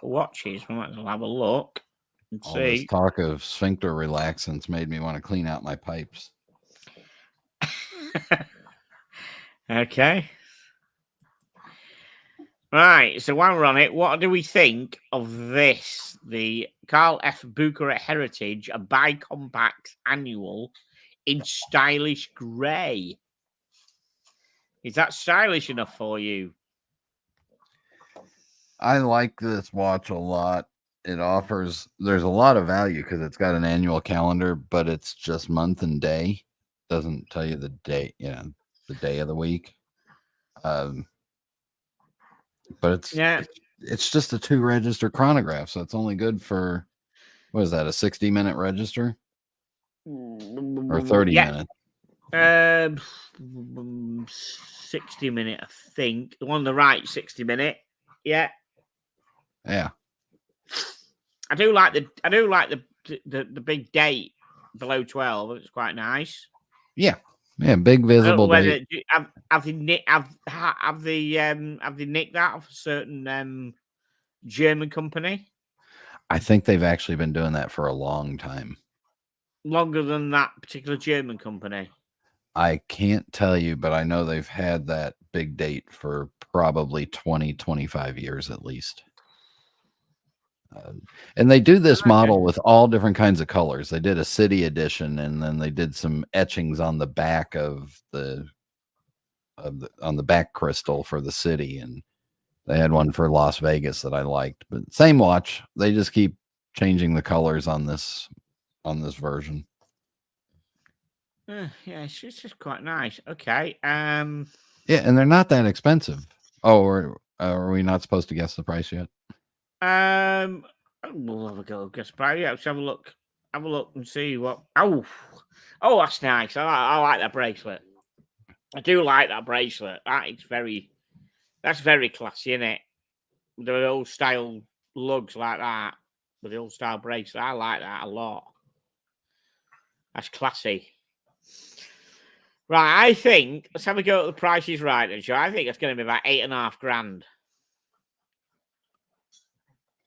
Speaker 1: watches? We might as well have a look and
Speaker 2: All this
Speaker 1: see.
Speaker 2: talk of sphincter relaxants made me want to clean out my pipes.
Speaker 1: Okay. Right. So while we're on it, what do we think of this? The Carl F. Bucher Heritage, a bi-compact annual in stylish grey. Is that stylish enough for you?
Speaker 2: I like this watch a lot. There's a lot of value because it's got an annual calendar, but it's just month and day. Doesn't tell you the day, the day of the week. But it's just a 2 register chronograph, so it's only good for, what is that, a 60-minute register or 30 minutes?
Speaker 1: 60-minute, I think. The one on the right, 60-minute. Yeah. I do like the big date below 12. It's quite nice.
Speaker 2: Yeah, big visible date.
Speaker 1: Have they nicked that off a certain German company?
Speaker 2: I think they've actually been doing that for a long time.
Speaker 1: Longer than that particular German company?
Speaker 2: I can't tell you, but I know they've had that big date for probably 20, 25 years at least. And they do this model with all different kinds of colors. They did a city edition, and then they did some etchings on the back of on the back crystal for the city, and they had one for Las Vegas that I liked. But same watch. They just keep changing the colors on this version.
Speaker 1: Yeah, it's just quite nice. Okay.
Speaker 2: Yeah, and they're not that expensive. Oh, are we not supposed to guess the price yet?
Speaker 1: We'll have a go. Guess price. Yeah, let's have a look. Have a look and see what. Oh, that's nice. I like that bracelet. I do like that bracelet. That's very classy, isn't it? The old style lugs like that, with the old style bracelet. I like that a lot. That's classy. Right, I think let's have a go at the prices right then, Joe. I think it's going to be about $8,500.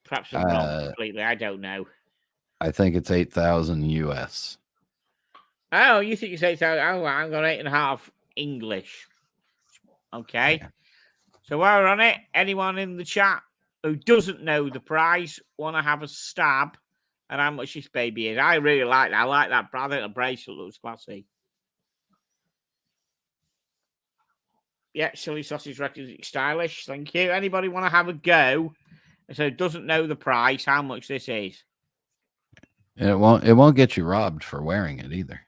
Speaker 1: Perhaps I'm wrong completely. I don't know.
Speaker 2: I think it's 8,000 US.
Speaker 1: Oh, you think it's 8,000? Oh, I'm got 8.5 English. Okay. Yeah. So while we're on it, anyone in the chat who doesn't know the price want to have a stab at how much this baby is? I really like that. I like that. I think the bracelet looks classy. Yeah, Silly Sausage reckons it's stylish. Thank you. Anybody want to have a go? So doesn't know the price, how much this is?
Speaker 2: It won't get you robbed for wearing it either.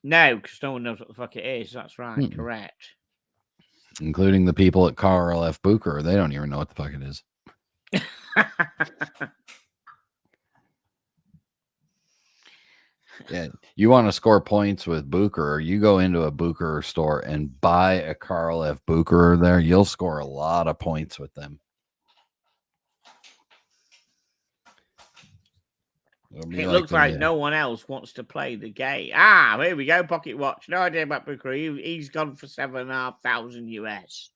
Speaker 1: No, because no one knows what the fuck it is. That's right. Correct.
Speaker 2: Including the people at Carl F. Bucher. They don't even know what the fuck it is. Yeah, you want to score points with Bucher, you go into a Bucher store and buy a Carl F. Bucher there, you'll score a lot of points with them.
Speaker 1: It looks like no one else wants to play the game. Ah, here we go. Pocket watch. No idea about Bucher. He's gone for 7,500 US.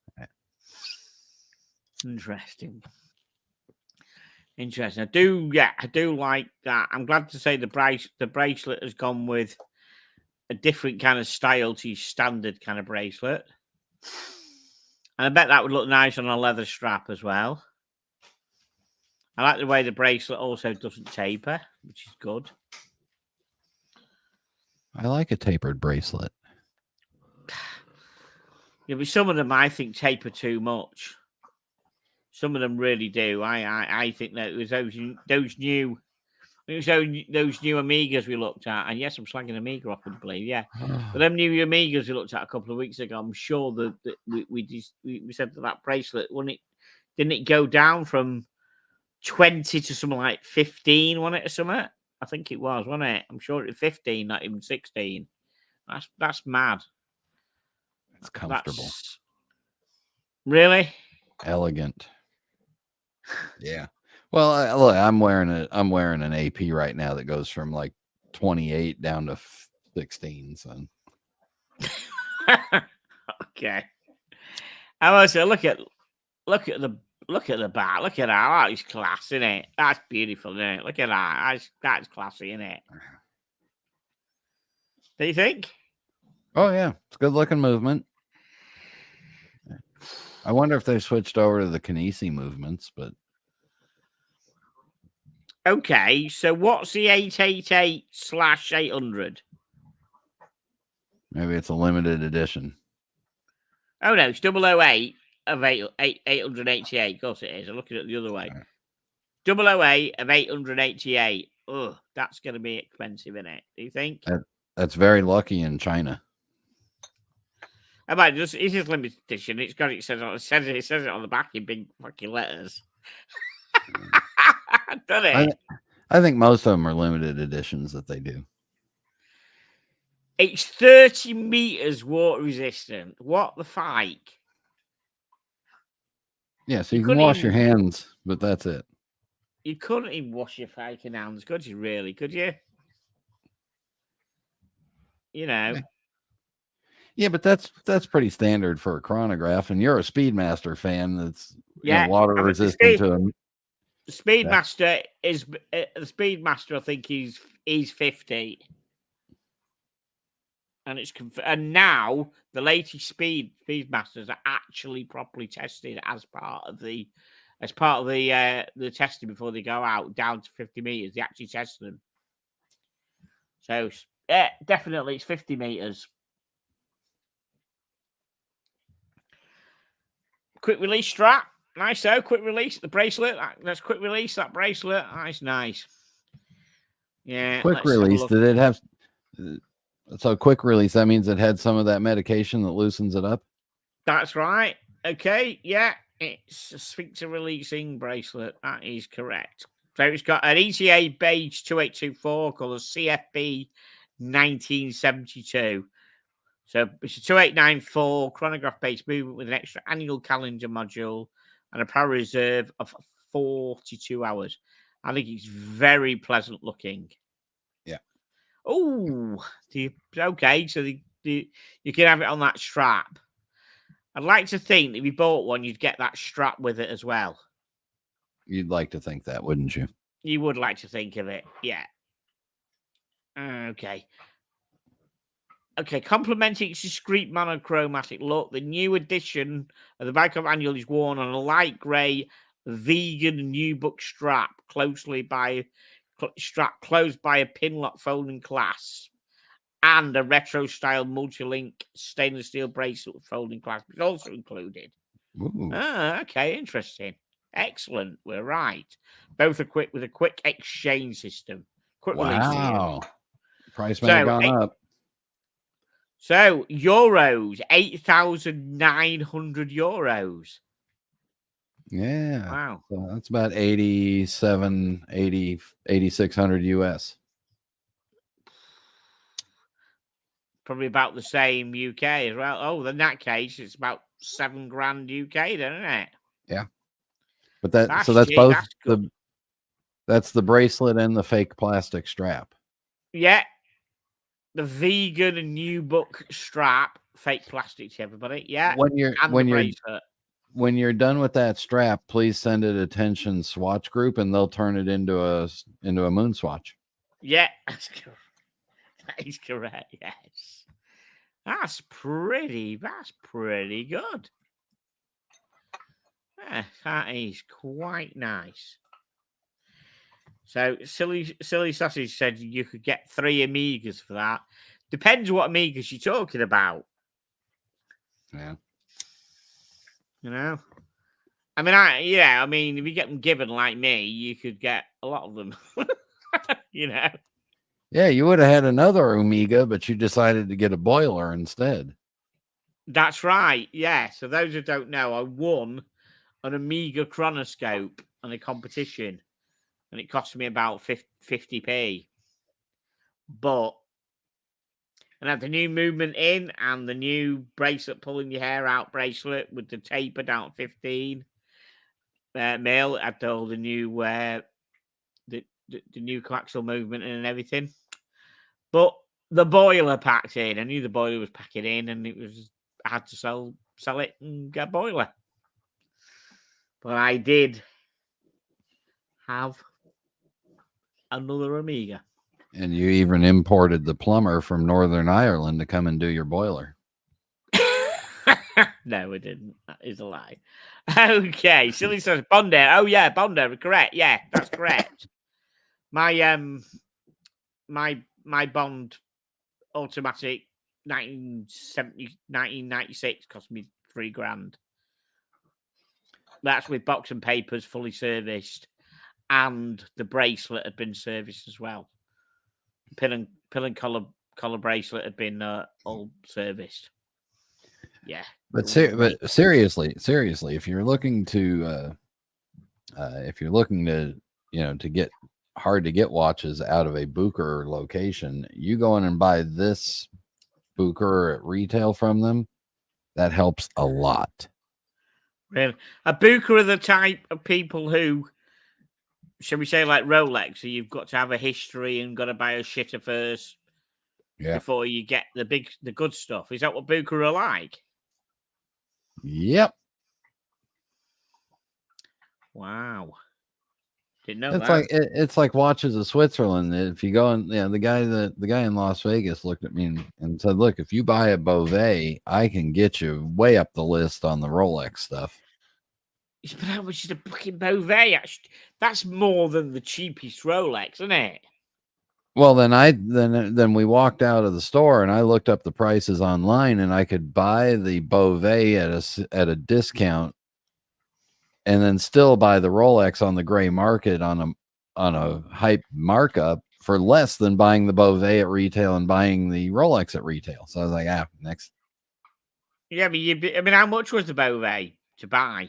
Speaker 1: Interesting. I do like that. I'm glad to say the bracelet has gone with a different kind of style to your standard kind of bracelet. And I bet that would look nice on a leather strap as well. I like the way the bracelet also doesn't taper, which is good.
Speaker 2: I like a tapered bracelet.
Speaker 1: Yeah, but some of them I think taper too much. Some of them really do. I think that it was those new Amigas we looked at, and yes, I'm slagging Amiga off, would believe, yeah. But them new Amigas we looked at a couple of weeks ago, I'm sure that we said that bracelet, didn't it go down from 20 to something like 15, wasn't it, or something? I think it was, wasn't it? I'm sure it was 15, not even 16. That's mad.
Speaker 2: It's comfortable.
Speaker 1: Really
Speaker 2: elegant. Yeah. Well, look, I'm wearing an AP right now that goes from like 28 down to 16. So.
Speaker 1: Okay. I was look at the back. Look at that. That is class, isn't it? That's beautiful, isn't it? Look at that. That's classy, isn't it? Do you think?
Speaker 2: Oh yeah, it's good looking movement. I wonder if they switched over to the Kinesi movements, but
Speaker 1: okay. So what's the 888/800?
Speaker 2: Maybe it's a limited edition.
Speaker 1: Oh no, it's 008 of 888. Of course it is. I'm looking at it the other way. 008 of 888. Oh, that's going to be expensive, isn't it? Do you think?
Speaker 2: That's very lucky in China.
Speaker 1: It's just limited edition. It says it on the back in big fucking letters. Doesn't it?
Speaker 2: I think most of them are limited editions that they do.
Speaker 1: It's 30 meters water resistant. What the fike?
Speaker 2: Yeah, so you can wash your hands, but that's it.
Speaker 1: You couldn't even wash your fucking hands, could you? Really? Could you? You know.
Speaker 2: Yeah, but that's pretty standard for a chronograph, and you're a Speedmaster fan. That's water resistant to them.
Speaker 1: The Speedmaster is the Speedmaster. I think he's 50, and now the latest Speedmasters are actually properly tested as part of the testing before they go out down to 50 meters. They actually test them. So definitely it's 50 meters. Quick release strap. Nice though. Quick release. The bracelet. Let's quick release that bracelet. That's nice. Yeah.
Speaker 2: Quick release. Did it have... So quick release, that means it had some of that medication that loosens it up?
Speaker 1: That's right. Okay. Yeah. It's a sphincter releasing bracelet. That is correct. So it's got an ETA Beige 2824 called a CFB 1972. So it's a 2894 chronograph-based movement with an extra annual calendar module and a power reserve of 42 hours. I think it's very pleasant looking.
Speaker 2: Yeah.
Speaker 1: Oh, okay. So you can have it on that strap. I'd like to think that if you bought one, you'd get that strap with it as well.
Speaker 2: You'd like to think that, wouldn't you?
Speaker 1: You would like to think of it, yeah. Okay. Okay, complementing its discreet monochromatic look, the new edition of the Bike Annual is worn on a light grey vegan new book strap, closed by a pinlock folding clasp, and a retro style multi-link stainless steel bracelet folding clasp is also included.
Speaker 2: Ooh.
Speaker 1: Okay, interesting. Excellent. We're right. Both equipped with a quick exchange system.
Speaker 2: Wow. Price may have gone up.
Speaker 1: So, euros, 8,900 euros.
Speaker 2: Yeah.
Speaker 1: Wow.
Speaker 2: So that's about 8,600 US.
Speaker 1: Probably about the same UK as well. Oh, in that case, it's about $7,000 UK, then, isn't it?
Speaker 2: Yeah. But that's both that's the bracelet and the fake plastic strap.
Speaker 1: Yeah. The vegan new book strap, fake plastic to everybody. Yeah.
Speaker 2: When you're done with that strap, please send it attention swatch group, and they'll turn it into a moon swatch.
Speaker 1: Yeah, that is correct. Yes. That's pretty good. Yeah, that is quite nice. So silly sausage said you could get 3 Amigas for that. Depends what Amigas you're talking about.
Speaker 2: Yeah.
Speaker 1: You know? I mean, if you get them given like me, you could get a lot of them. You know?
Speaker 2: Yeah, you would have had another Amiga, but you decided to get a boiler instead.
Speaker 1: That's right. Yeah. So those who don't know, I won an Amiga chronoscope on a competition, and it cost me about 50p. But and had the new movement in and the new bracelet pulling your hair out bracelet with the taper down at 15 mil. It had all the new the new coaxial movement and everything. But the boiler packed in. I knew the boiler was packing in, and I had to sell it and get a boiler. But I did have another Amiga.
Speaker 2: And you even imported the plumber from Northern Ireland to come and do your boiler.
Speaker 1: No, we didn't. That is a lie. Okay, silly says Bonder. Oh yeah, Bonder. Correct. Yeah, that's correct. My my Bond automatic 1996 cost me $3,000. That's with box and papers, fully serviced, and the bracelet had been serviced as well. Pin and collar bracelet had been all serviced. Yeah,
Speaker 2: but seriously, if you're looking to to get hard to get watches out of a Bucher location, you go in and buy this Bucher at retail from them. That helps a lot.
Speaker 1: Really, a Bucher are the type of people who, shall we say, like Rolex, so you've got to have a history and got to buy a shitter first before you get the good stuff. Is that what Bucher are like?
Speaker 2: Yep.
Speaker 1: Wow. Didn't know
Speaker 2: It's
Speaker 1: that.
Speaker 2: it's like watches of Switzerland. If you go and the guy in Las Vegas looked at me and said, "Look, if you buy a Bovet, I can get you way up the list on the Rolex stuff."
Speaker 1: But how much is a fucking Bovet? That's more than the cheapest Rolex, isn't it?
Speaker 2: Well, then we walked out of the store and I looked up the prices online and I could buy the Bovet at a discount, and then still buy the Rolex on the gray market on a hype markup for less than buying the Bovet at retail and buying the Rolex at retail. So I was like, next.
Speaker 1: Yeah, but how much was the Bovet to buy?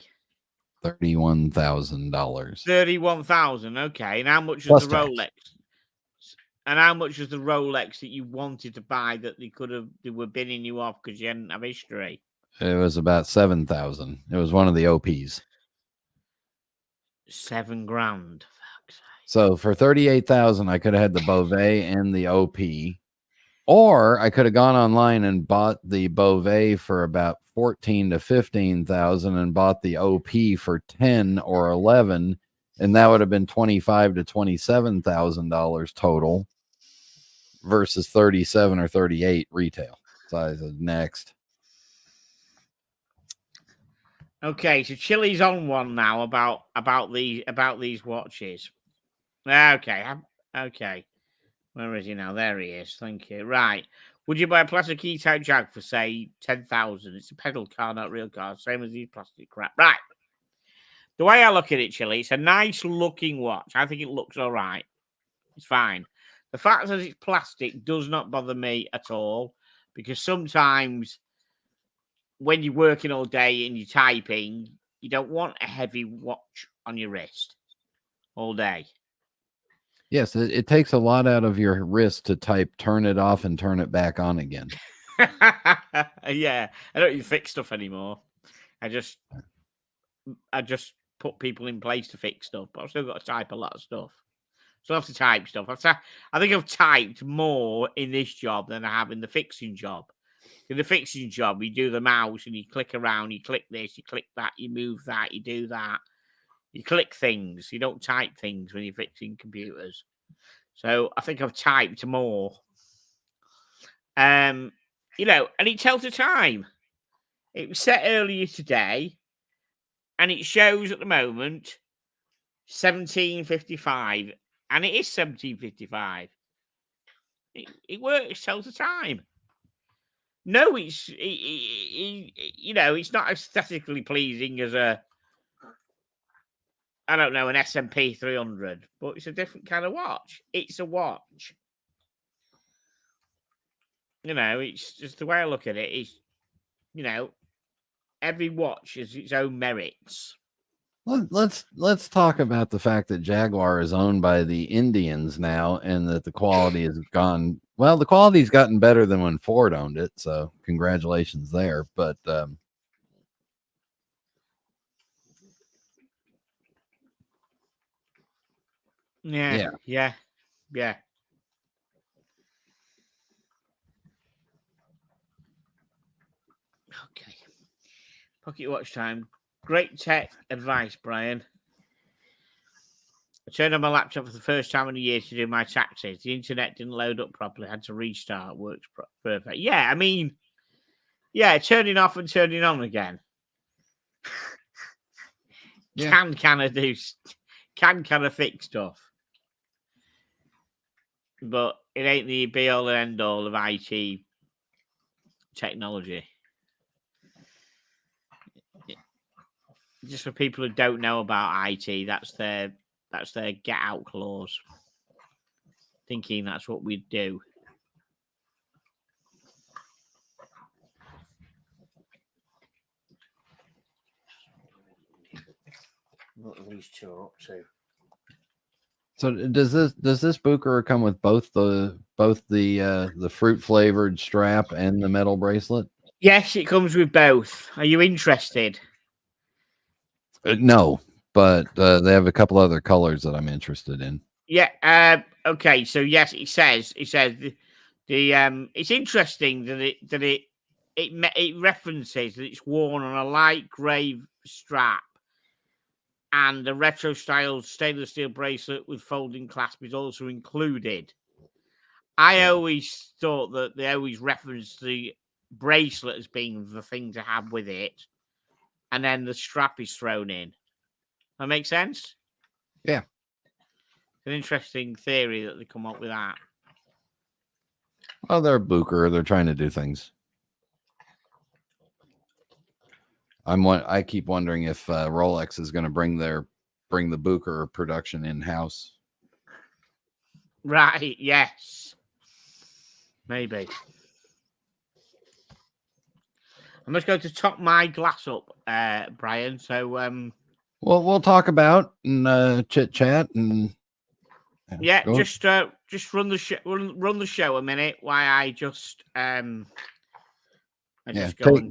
Speaker 2: $31,000.
Speaker 1: $31,000. Okay, and how much was the Rolex? And how much was the Rolex that you wanted to buy that they were binning you off because you hadn't have history?
Speaker 2: It was about $7,000. It was one of the OPs.
Speaker 1: $7,000.
Speaker 2: So for $38,000, I could have had the Bovet and the OP, or I could have gone online and bought the Bovet for about $14,000 to $15,000 and bought the OP for $10,000 or $11,000, and that would have been $25,000 to $27,000 total versus $37,000 or $38,000 retail. So I said next.
Speaker 1: Okay, so Chili's on one now about these watches. Okay. Where is he now? There he is. Thank you. Right. Would you buy a plastic E-type Jag for say 10,000? It's a pedal car, not real car. Same as these plastic crap. Right. The way I look at it, Chili, it's a nice looking watch. I think it looks all right. It's fine. The fact that it's plastic does not bother me at all, because sometimes when you're working all day and you're typing, you don't want a heavy watch on your wrist all day.
Speaker 2: Yes, it takes a lot out of your wrist to type, turn it off and turn it back on again.
Speaker 1: Yeah, I don't even fix stuff anymore. I just put people in place to fix stuff, but I've still got to type a lot of stuff. So I have to type stuff. I think I've typed more in this job than I have in the fixing job. In the fixing job, you do the mouse and you click around, you click this, you click that, you move that, you do that. You click things. You don't type things when you're fixing computers. So I think I've typed more. and it tells the time. It was set earlier today, and it shows at the moment 17:55, and it is 17:55. It works, tells the time. No, it's not aesthetically pleasing as an S&P 300, but it's a different kind of watch. It's a watch. It's just the way I look at it. It's, every watch has its own merits.
Speaker 2: Let's talk about the fact that Jaguar is owned by the Indians now, and that the quality has gone. Well, the quality's gotten better than when Ford owned it, so congratulations there. But
Speaker 1: yeah. Okay. Pocket watch time. Great tech advice, Brian. I turned on my laptop for the first time in a year to do my taxes. The internet didn't load up properly. I had to restart. Works perfect. Yeah, turning off and turning on again.
Speaker 2: Yeah.
Speaker 1: Can kind of fix stuff. But it ain't the be all and end all of IT technology. Just for people who don't know about IT, that's their get out clause. Thinking that's what we'd do. What these two are up to.
Speaker 2: So does this Booker come with both the fruit flavored strap and the metal bracelet?
Speaker 1: Yes, it comes with both. Are you interested?
Speaker 2: No, but they have a couple other colors that I'm interested in.
Speaker 1: Yeah. Okay. So yes, it says the it's interesting that it references that it's worn on a light grey strap, and the retro style stainless steel bracelet with folding clasp is also included. I always thought that they always referenced the bracelet as being the thing to have with it, and then the strap is thrown in. That makes sense?
Speaker 2: Yeah.
Speaker 1: It's an interesting theory that they come up with that.
Speaker 2: Well, they're Booker. They're trying to do things. I keep wondering if Rolex is going to bring the Booker production in house.
Speaker 1: Right? Yes. Maybe. I'm just going to top my glass up, Brian. So,
Speaker 2: well, we'll talk about and chit chat and
Speaker 1: just run the show a minute. Why I just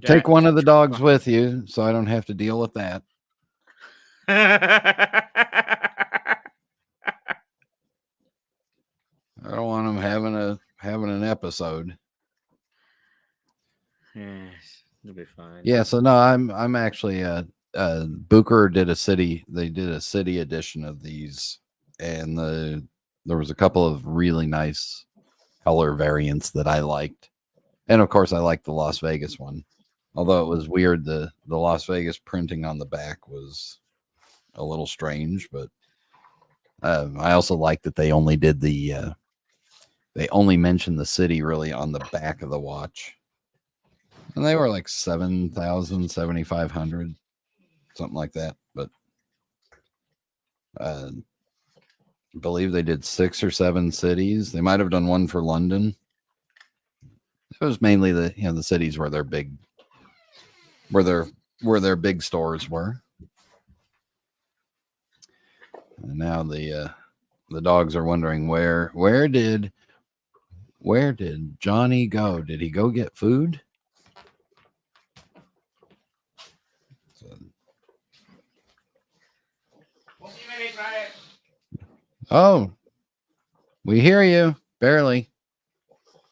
Speaker 2: take one of the dogs with you, so I don't have to deal with that. I don't want them having an episode.
Speaker 1: Yes, it'll be fine.
Speaker 2: Yeah, so no, I'm actually Booker did a city. They did a city edition of these, and there was a couple of really nice color variants that I liked, and of course I liked the Las Vegas one. Although it was weird, the Las Vegas printing on the back was a little strange, but I also liked that they only did they only mentioned the city really on the back of the watch. And they were like 7,000, 7,500, something like that. But I believe they did 6 or 7 cities. They might have done one for London. It was mainly the cities where their big stores were. And now the dogs are wondering where did Johnny go? Did he go get food? Oh, we hear you. Barely.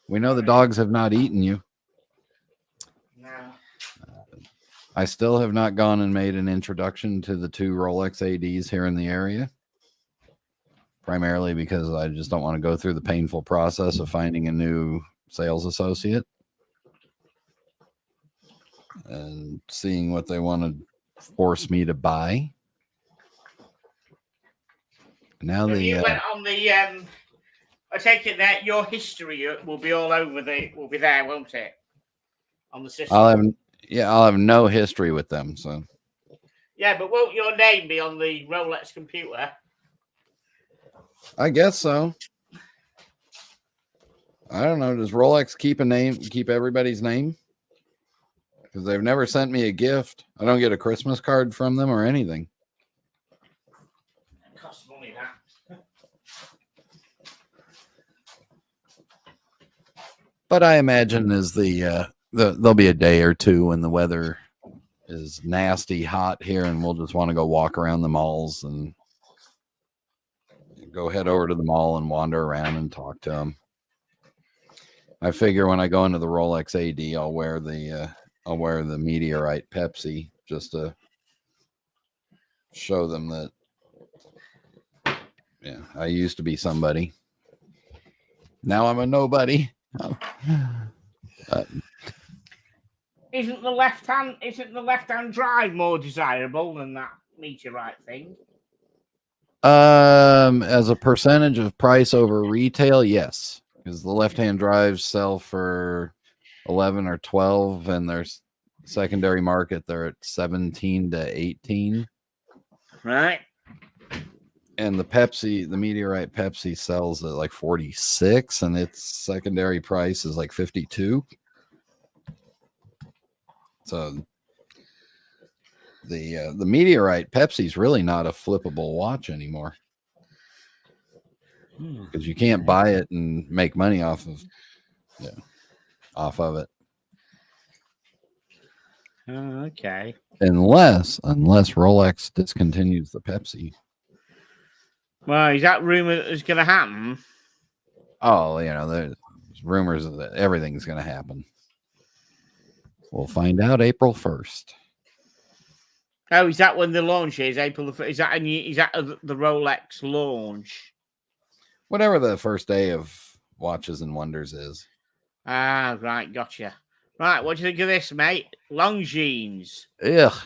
Speaker 2: We know the dogs have not eaten you.
Speaker 1: No.
Speaker 2: I still have not gone and made an introduction to the 2 Rolex ADs here in the area. Primarily because I just don't want to go through the painful process of finding a new sales associate. and seeing what they want to force me to buy. Now
Speaker 1: If
Speaker 2: they
Speaker 1: you went on the, I take it that your history will be all over will be there, won't it? On the system.
Speaker 2: I'll have no history with them. So
Speaker 1: yeah, but won't your name be on the Rolex computer?
Speaker 2: I guess so. I don't know. Does Rolex keep everybody's name? Because they've never sent me a gift. I don't get a Christmas card from them or anything.
Speaker 1: It costs money, that.
Speaker 2: But I imagine as there'll be a day or two when the weather is nasty hot here, and we'll just want to go walk around the malls and go head over to the mall and wander around and talk to them. I figure when I go into the Rolex AD, I'll wear the Meteorite Pepsi just to show them that, yeah, I used to be somebody. Now I'm a nobody.
Speaker 1: Isn't the left hand drive more desirable than that Meteorite thing?
Speaker 2: As a percentage of price over retail, yes, because the left-hand drives sell for 11 or 12, and there's secondary market they're at 17 to 18.
Speaker 1: Right.
Speaker 2: And the Meteorite Pepsi sells at like 46, and its secondary price is like 52. So the Meteorite Pepsi is really not a flippable watch anymore, because you can't buy it and make money off of it.
Speaker 1: Okay.
Speaker 2: Unless Rolex discontinues the Pepsi.
Speaker 1: Well, is that rumor that is going to happen?
Speaker 2: Oh, there's rumors that everything's going to happen. We'll find out April 1st.
Speaker 1: Oh, is that when the launch is? April the 1st? Is that the Rolex launch?
Speaker 2: Whatever the first day of Watches and Wonders is.
Speaker 1: Ah, right, gotcha. Right, what do you think of this, mate? Longines.
Speaker 2: Ugh.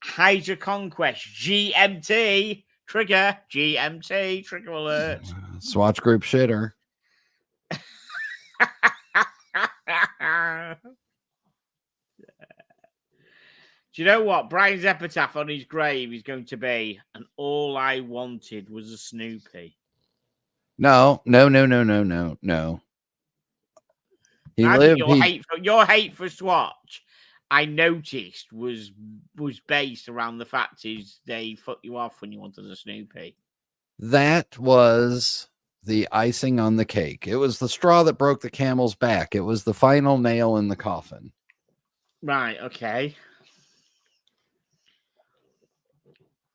Speaker 1: Hydra Conquest. GMT. Trigger. GMT. Trigger alert.
Speaker 2: Swatch Group shitter.
Speaker 1: Do you know what? Brian's epitaph on his grave is going to be, and all I wanted was a Snoopy.
Speaker 2: No.
Speaker 1: Your hate for Swatch, I noticed, was based around the fact is they fucked you off when you wanted a Snoopy.
Speaker 2: That was the icing on the cake. It was the straw that broke the camel's back. It was the final nail in the coffin.
Speaker 1: Right, okay.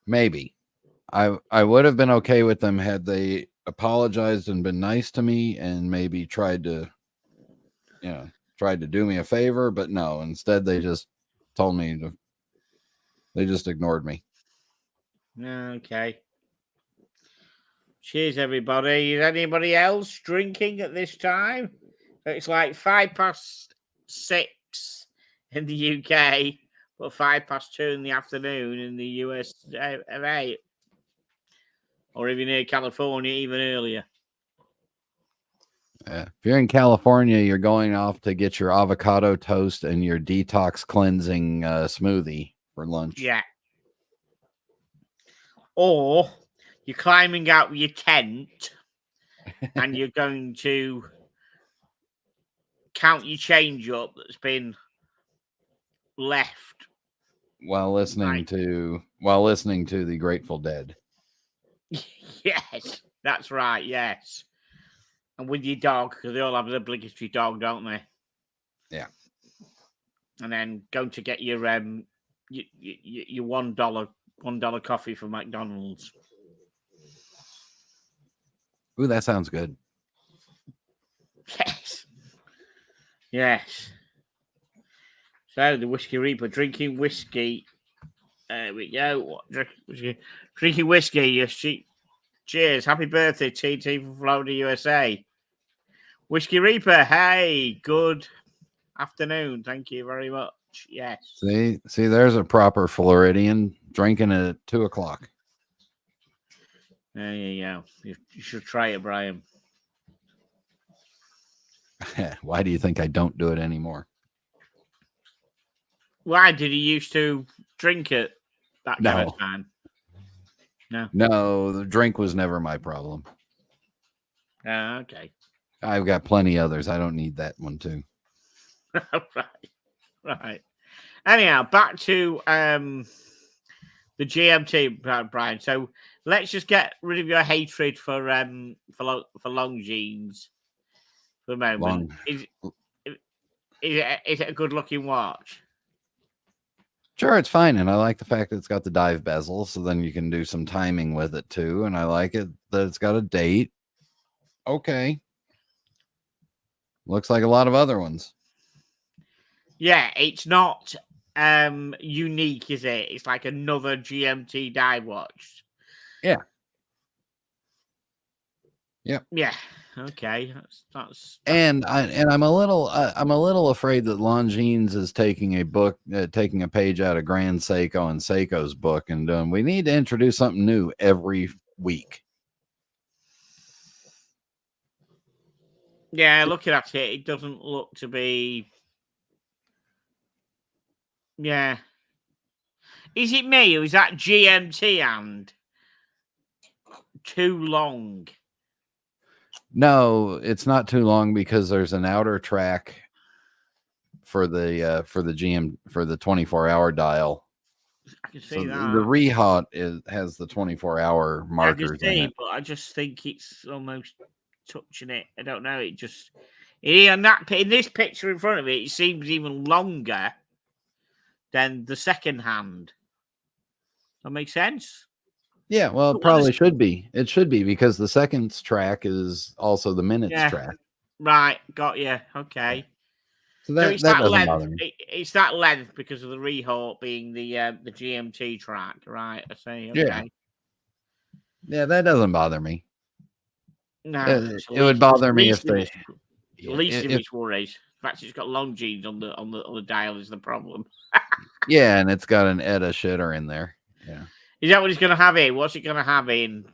Speaker 2: Maybe. I would have been okay with them had they apologized and been nice to me and maybe tried to do me a favor, but no, instead they just they just ignored me.
Speaker 1: Okay. Cheers, everybody. Is anybody else drinking at this time? It's like 6:05 in the UK, but 2:05 in the afternoon in the US of A. Or even near California, even earlier.
Speaker 2: If you're in California, you're going off to get your avocado toast and your detox cleansing smoothie for lunch.
Speaker 1: Yeah. Or you're climbing out with your tent and you're going to count your change up that's been left
Speaker 2: while listening to the Grateful Dead.
Speaker 1: Yes, that's right. Yes, and with your dog, because they all have an obligatory dog, don't they?
Speaker 2: Yeah.
Speaker 1: And then going to get your $1 coffee from McDonald's.
Speaker 2: Ooh, that sounds good.
Speaker 1: Yes. So the Whiskey Reaper drinking whiskey. There we go. Drinking whiskey. Yes. Cheers. Happy birthday, TT from Florida, USA. Whiskey Reaper. Hey, good afternoon. Thank you very much. watch. Yes.
Speaker 2: See, there's a proper Floridian drinking it at 2:00.
Speaker 1: There you go. You should try it, Brian.
Speaker 2: Why do you think I don't do it anymore?
Speaker 1: Why did he used to drink it that kind of time?
Speaker 2: No, the drink was never my problem.
Speaker 1: Okay.
Speaker 2: I've got plenty others. I don't need that one too.
Speaker 1: Right. Anyhow, back to the GMT, Brian. So let's just get rid of your hatred for Longines for the moment. Is it a good looking watch?
Speaker 2: Sure, it's fine, and I like the fact that it's got the dive bezel, so then you can do some timing with it too. And I like it that it's got a date. Okay, looks like a lot of other ones.
Speaker 1: Yeah, it's not unique, is it? It's like another GMT dive watch.
Speaker 2: Yeah. Yep.
Speaker 1: Yeah. Okay. That's
Speaker 2: and I'm a little afraid that Longines is taking a page out of Grand Seiko and Seiko's book and we need to introduce something new every week.
Speaker 1: Yeah, looking at it, it doesn't look to be. Yeah. Is it me or is that GMT and too long?
Speaker 2: No, it's not too long because there's an outer track for the 24-hour dial.
Speaker 1: I can see that.
Speaker 2: The Rehot has the 24-hour markers.
Speaker 1: I can see, but I just think it's almost touching it. I don't know. It just in this picture in front of it seems even longer than the second hand. That makes sense.
Speaker 2: Yeah, well, it probably should be. It should be because the second track is also the minutes track.
Speaker 1: Right, got you. Okay.
Speaker 2: So that doesn't bother me.
Speaker 1: It's that length because of the Rehort being the GMT track, right? I see. Okay.
Speaker 2: Yeah, that doesn't bother me.
Speaker 1: No,
Speaker 2: it would bother me if they.
Speaker 1: At least it was worries. In fact, it's got Longines on the dial is the problem.
Speaker 2: Yeah, and it's got an ETA shitter in there. Yeah.
Speaker 1: Is that what it's going to have in? What's it going to have in?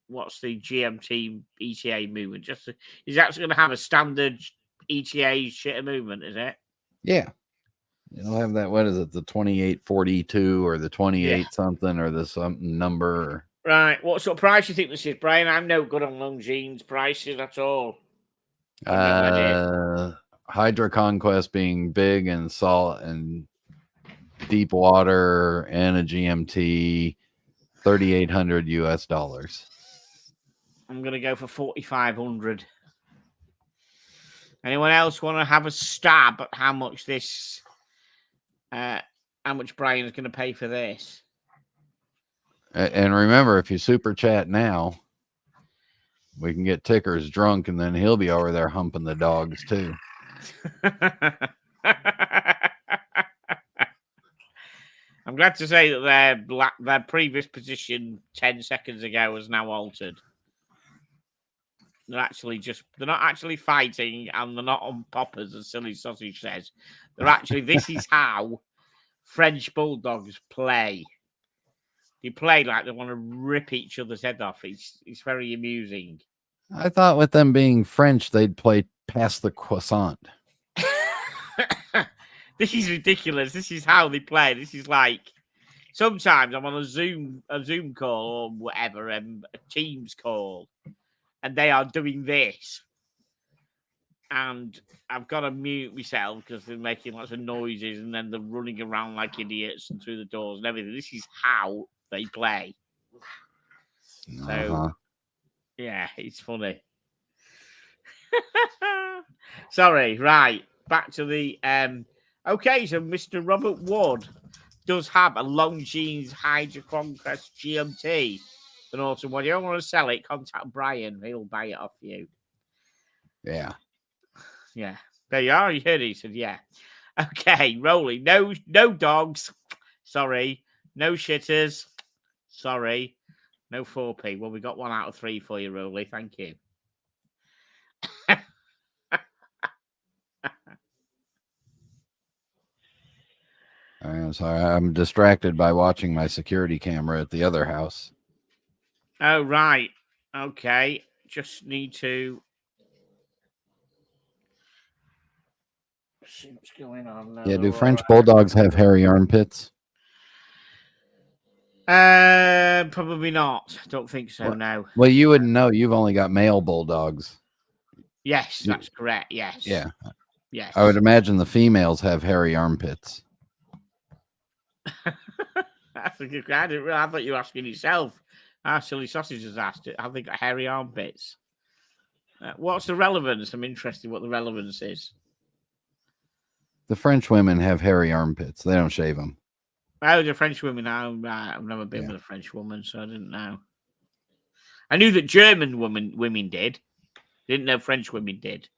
Speaker 1: What's the GMT ETA movement? Is that going to have a standard ETA shitter movement? Is it?
Speaker 2: Yeah. It'll have that. What is it? The 2842 or the 28 something or the something number.
Speaker 1: Right. What sort of price do you think this is, Brian? I'm no good on Longines prices at all.
Speaker 2: Hydra Conquest being big and salt and deep water and a GMT, $3,800 US.
Speaker 1: I'm gonna go for 4,500. Anyone else want to have a stab at how much this? How much Brian is going to pay for this?
Speaker 2: And remember, if you super chat now, we can get Tickers drunk, and then he'll be over there humping the dogs too.
Speaker 1: I'm glad to say that their previous position 10 seconds ago has now altered. They're not actually fighting, and they're not on poppers, as Silly Sausage says. They're actually, this is how French bulldogs play. They play like they want to rip each other's head off. It's very amusing.
Speaker 2: I thought with them being French, they'd play past the croissant.
Speaker 1: This is ridiculous. This is how they play. This is like sometimes I'm on a Zoom call or whatever, a Teams call, and they are doing this, and I've got to mute myself because they're making lots of noises, and then they're running around like idiots and through the doors and everything. This is how they play. So, yeah, it's funny. Sorry, right. Back to the okay, so Mr. Robert Wood does have a Longines Hydra Conquest GMT. An autumn one. You don't want to sell it, contact Brian. He'll buy it off you.
Speaker 2: Yeah.
Speaker 1: Yeah. There you are. You heard it. He said, yeah. Okay, Rolly. No dogs. Sorry. No shitters. Sorry. No 4P. Well, we got 1 out of 3 for you, Rolly. Thank you.
Speaker 2: I'm sorry. I'm distracted by watching my security camera at the other house.
Speaker 1: Oh, right. Okay. Just need to see what's going on now.
Speaker 2: Yeah, do French bulldogs have hairy armpits?
Speaker 1: Probably not. Don't think so,
Speaker 2: Well-
Speaker 1: no.
Speaker 2: Well, you wouldn't know. You've only got male bulldogs.
Speaker 1: Yes, that's correct. Yes.
Speaker 2: Yeah.
Speaker 1: Yes.
Speaker 2: I would imagine the females have hairy armpits.
Speaker 1: That's a good. I thought you were asking yourself. Our silly sausage has asked it. Have they got hairy armpits? What's the relevance? I'm interested what the relevance is.
Speaker 2: The French women have hairy armpits. They don't shave them.
Speaker 1: Oh, the French women. I've never been with a French woman, so I didn't know. I knew that German women did. Didn't know French women did.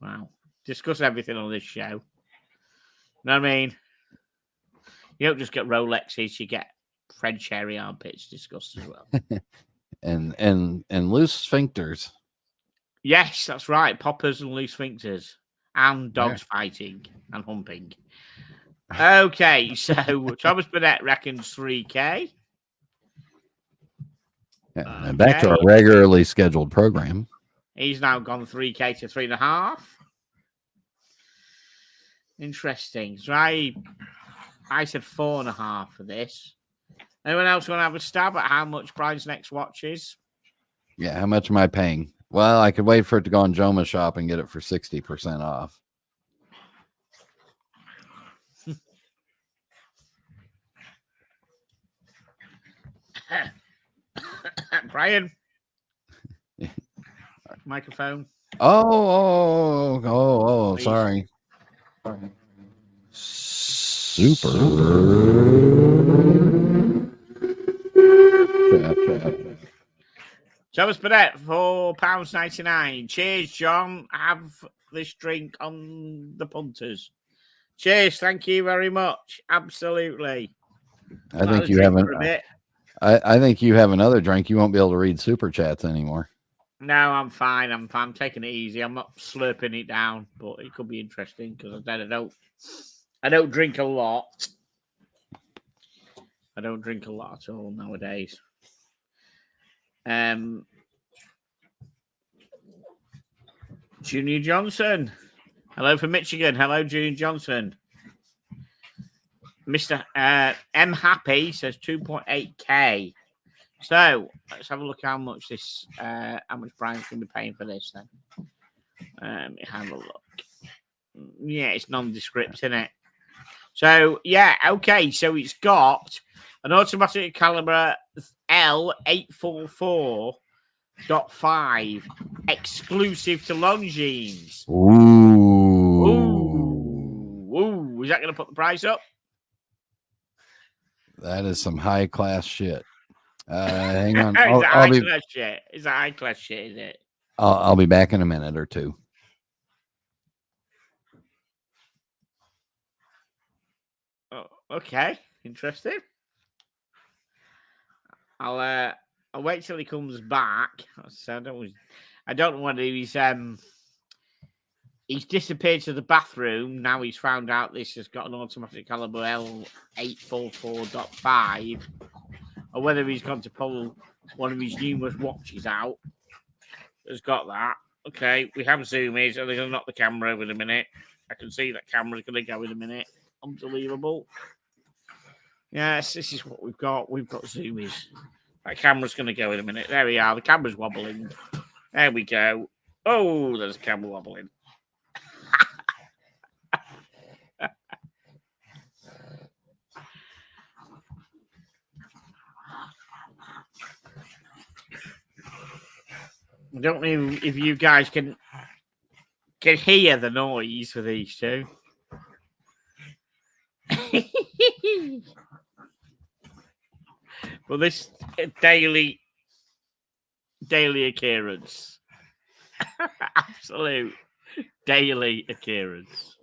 Speaker 1: Wow. Discuss everything on this show. You know what I mean? You don't just get Rolexes, you get French hairy armpits discussed as well.
Speaker 2: and loose sphincters.
Speaker 1: Yes, that's right. Poppers and loose sphincters. And dogs fighting and humping. Okay, so Thomas Burnett reckons 3K.
Speaker 2: And back to our regularly scheduled program.
Speaker 1: He's now gone 3K to 3.5. Interesting. So I said 4.5 for this. Anyone else want to have a stab at how much Brian's next watch is?
Speaker 2: Yeah, how much am I paying? Well, I could wait for it to go on Joma Shop and get it for 60% off.
Speaker 1: Brian. Microphone.
Speaker 2: Oh,
Speaker 1: Please.
Speaker 2: sorry. Super.
Speaker 1: Thomas Burnett, £4.99. Cheers, John. Have this drink on the punters. Cheers, thank you very much. Absolutely.
Speaker 2: I think you have I think you have another drink. You won't be able to read super chats anymore.
Speaker 1: No, I'm fine. I'm taking it easy. I'm not slurping it down, but it could be interesting because I don't drink a lot. I don't drink a lot at all nowadays. Junior Johnson. Hello from Michigan. Hello, Junior Johnson. Mr. M Happy says 2.8K. So let's have a look how much Brian's going to be paying for this then. Have a look. Yeah, it's nondescript, isn't it? So yeah, okay. So it's got an automatic caliber L844.5 exclusive to Longines. Ooh. Is that going to put the price up?
Speaker 2: That is some high class shit. Hang on.
Speaker 1: It's a high class shit, is it?
Speaker 2: I'll be back in a minute or two.
Speaker 1: Oh, okay. Interesting. I'll wait till he comes back. So I don't know whether he's disappeared to the bathroom. Now he's found out this has got an automatic caliber L844.5, or whether he's gone to pull one of his numerous watches out. Has got that. Okay, we have zoomies. They're going to knock the camera over in a minute. I can see that camera's going to go in a minute. Unbelievable. Yes, this is what we've got. We've got zoomies. That camera's going to go in a minute. There we are. The camera's wobbling. There we go. Oh, there's a camera wobbling. I don't know if you guys can hear the noise for these two. Well, this daily occurrence. Absolute daily occurrence.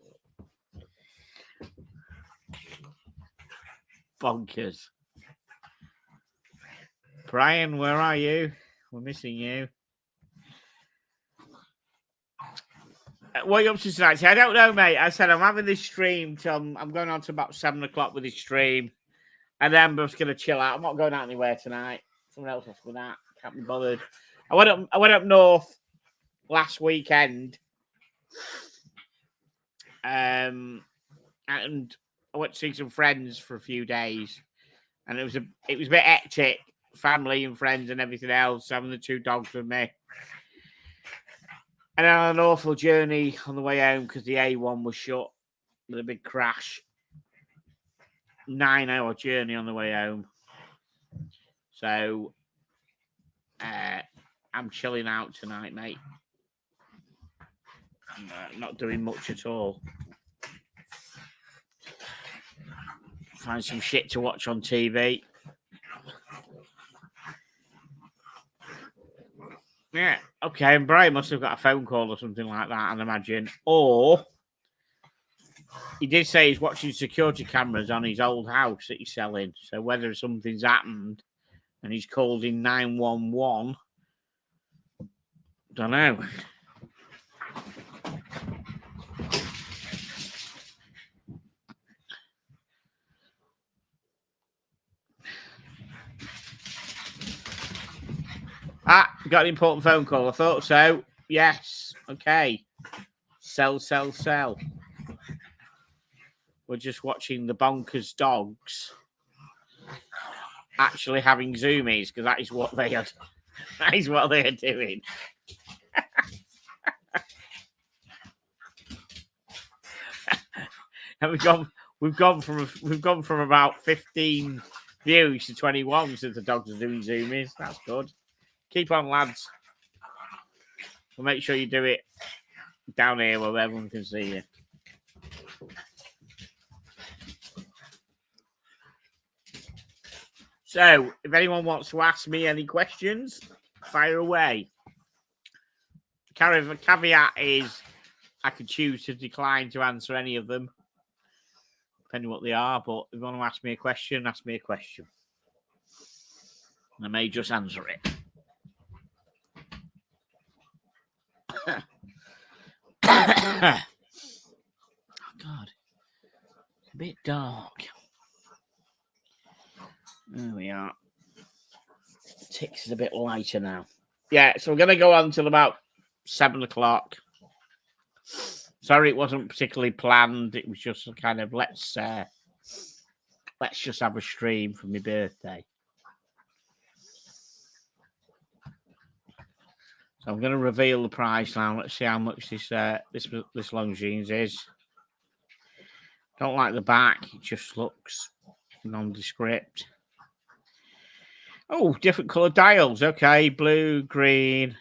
Speaker 1: Bonkers. Brian, where are you? We're missing you. What are you up to tonight? See, I don't know, mate. I said I'm having this stream till I'm going on to about 7 o'clock with this stream. And then I'm just going to chill out. I'm not going out anywhere tonight. Someone else has to go out. Can't be bothered. I went up north last weekend. And I went to see some friends for a few days. And it was a bit hectic. Family and friends and everything else. Having the 2 dogs with me. And on an awful journey on the way home because the A1 was shut with a big crash. 9-hour journey on the way home. So I'm chilling out tonight, mate. I'm not doing much at all. Find some shit to watch on TV. Yeah, okay. And Brian must have got a phone call or something like that, I'd imagine. Or he did say he's watching security cameras on his old house that he's selling. So whether something's happened and he's called in 911, don't know. Got an important phone call. I thought so. Yes. Okay. Sell. We're just watching the bonkers dogs actually having zoomies because that is what they are. That is what they are doing. And we've gone from about 15 views to 21 since the dogs are doing zoomies. That's good. Keep on, lads. We'll make sure you do it down here where everyone can see you. So, if anyone wants to ask me any questions, fire away. The caveat is I could choose to decline to answer any of them, depending on what they are. But if you want to ask me a question, ask me a question. I may just answer it. Oh, God. It's a bit dark. There we are. Ticks is a bit lighter now. Yeah, so we're going to go on till about 7 o'clock. Sorry, it wasn't particularly planned. It was just a kind of let's just have a stream for my birthday. So I'm going to reveal the price now. Let's see how much this Longines is. Don't like the back. It just looks nondescript. Oh, different colour dials. Okay, blue, green.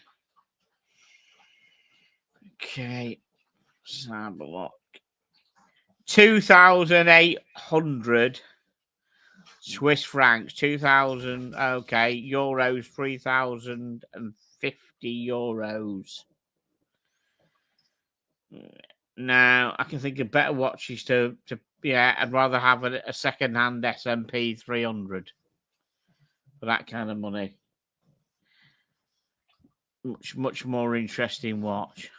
Speaker 1: Okay, let's have a look. 2,800 Swiss francs. 2,000. Okay, euros. 3,050 euros. Now I can think of better watches to yeah. I'd rather have a second-hand SMP 300 for that kind of money. Much more interesting watch.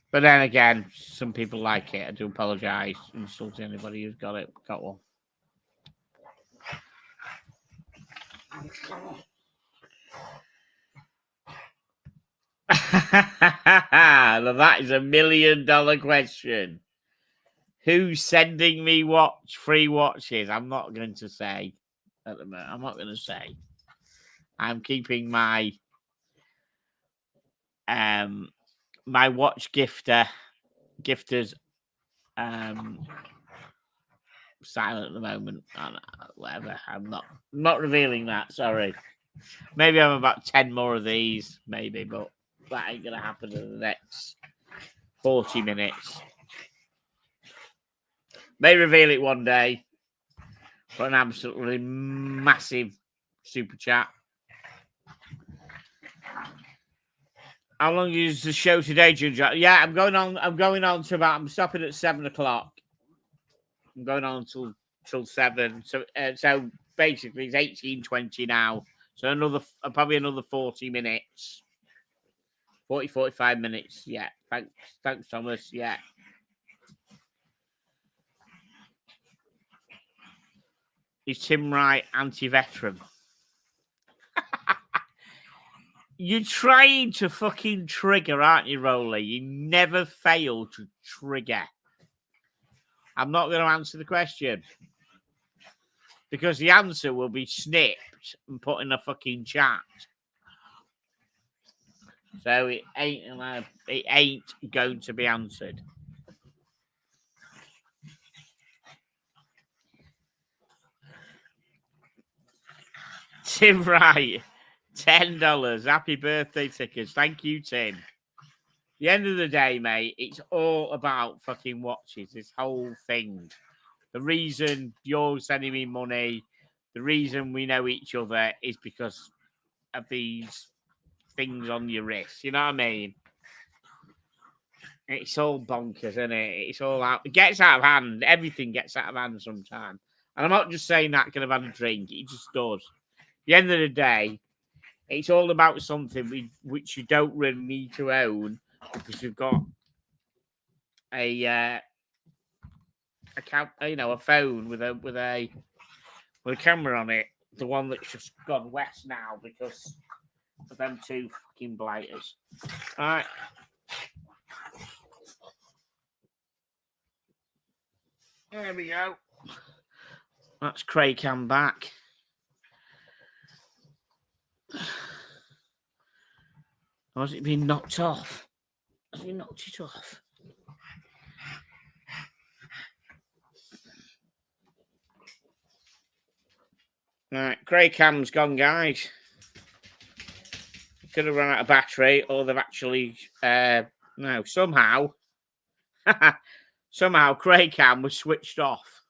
Speaker 1: But then again, some people like it. I do apologise. Insulting anybody who's got one. Now that is $1 million question. Who's sending me free watches? I'm not going to say at the moment. I'm not going to say. I'm keeping my my watch gifters silent at the moment. Whatever. I'm not revealing that. Sorry. Maybe I'm about 10 more of these. Maybe, but that ain't gonna happen in the next 40 minutes. May reveal it one day for an absolutely massive super chat. How long is the show today, Ginger? Yeah, I'm going on to I'm stopping at 7 o'clock. I'm going on till 7. So basically it's 18:20 now. So probably another 40 minutes. 45 minutes. Yeah. Thanks, Thomas. Yeah. Is Tim Wright anti-veteran? You're trying to fucking trigger, aren't you, Rolly? You never fail to trigger. I'm not going to answer the question because the answer will be snipped and put in a fucking chat. So it ain't going to be answered. Tim Wright, $10. Happy birthday tickets. Thank you, Tim. The end of the day, mate, it's all about fucking watches. This whole thing. The reason you're sending me money, the reason we know each other is because of these things on your wrist. You know what I mean? It's all bonkers, isn't it? It's all out. It gets out of hand. Everything gets out of hand sometimes. And I'm not just saying that because I've had a drink. It just does. At the end of the day, it's all about something which you don't really need to own because you've got a phone with a camera on it. The one that's just gone west now because of them two fucking blighters. All right. There we go. That's Craig Cam back. Or has it been knocked off? Has he knocked it off? Right, Craig Cam's gone, guys. Could have run out of battery, or they've actually no. Somehow Craig Cam was switched off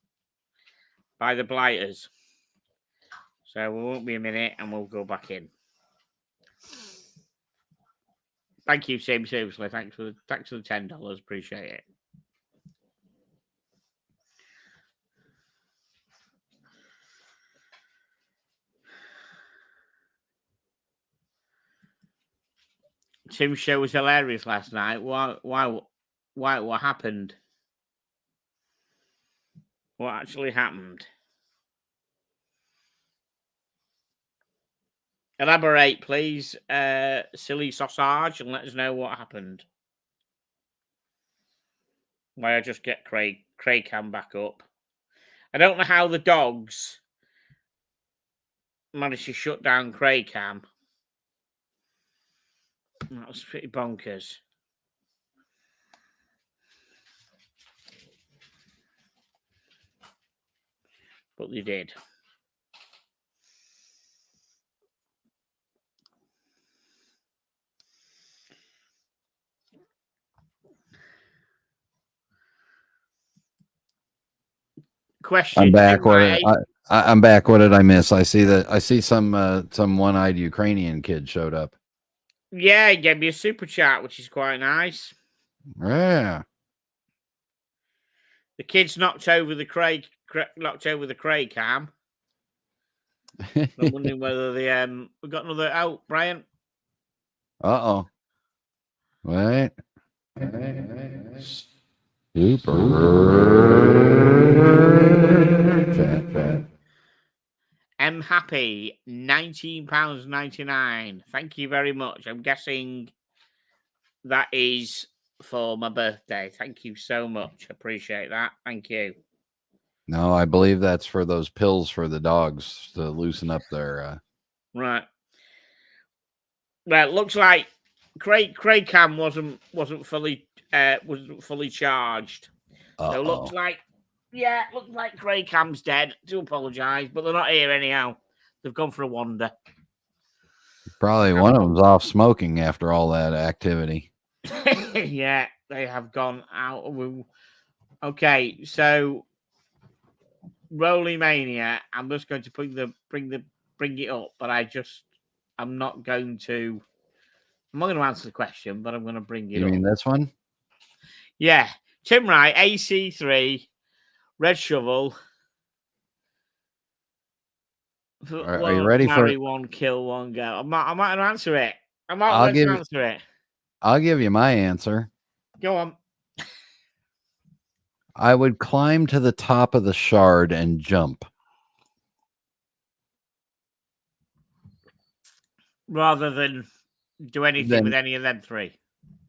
Speaker 1: by the blighters. So we won't be a minute, and we'll go back in. Thank you, Tim. Seriously, thanks for the $10. Appreciate it. Tim's show was hilarious last night. Why? What happened? What actually happened? Elaborate, please, silly sausage, and let us know what happened. Why I just get Craig Cam back up. I don't know how the dogs managed to shut down Craig Cam. That was pretty bonkers. But they did. Question.
Speaker 2: I'm back. I'm back. What did I miss? I see some one-eyed Ukrainian kid showed up.
Speaker 1: Yeah, he gave me a super chat, which is quite nice.
Speaker 2: Yeah.
Speaker 1: The kid's knocked over the Craig Cam. I'm wondering whether we got another out, Brian.
Speaker 2: Uh-oh. Wait. Super.
Speaker 1: I'm happy. £19.99. Thank you very much. I'm guessing that is for my birthday. Thank you so much. Appreciate that. Thank you.
Speaker 2: No, I believe that's for those pills for the dogs to loosen up their.
Speaker 1: Right. Well, it looks like Craig Cam wasn't fully charged.
Speaker 2: Uh-oh.
Speaker 1: So it looks like Craig Cam's dead. Do apologise, but they're not here anyhow. They've gone for a wander.
Speaker 2: Probably one of them's off smoking after all that activity.
Speaker 1: Yeah, they have gone out. Okay, so Rolly Mania. I'm just going to bring it up, but I'm not going to. I'm not going to answer the question, but I'm going to bring it up.
Speaker 2: You mean this one?
Speaker 1: Yeah, Tim Wright, AC3, Red Shovel.
Speaker 2: Are you ready for
Speaker 1: one kill, one go? I'm not going to answer it. I'm not going to answer it.
Speaker 2: I'll give you my answer.
Speaker 1: Go on.
Speaker 2: I would climb to the top of the shard and jump.
Speaker 1: Rather than do anything with any of them three.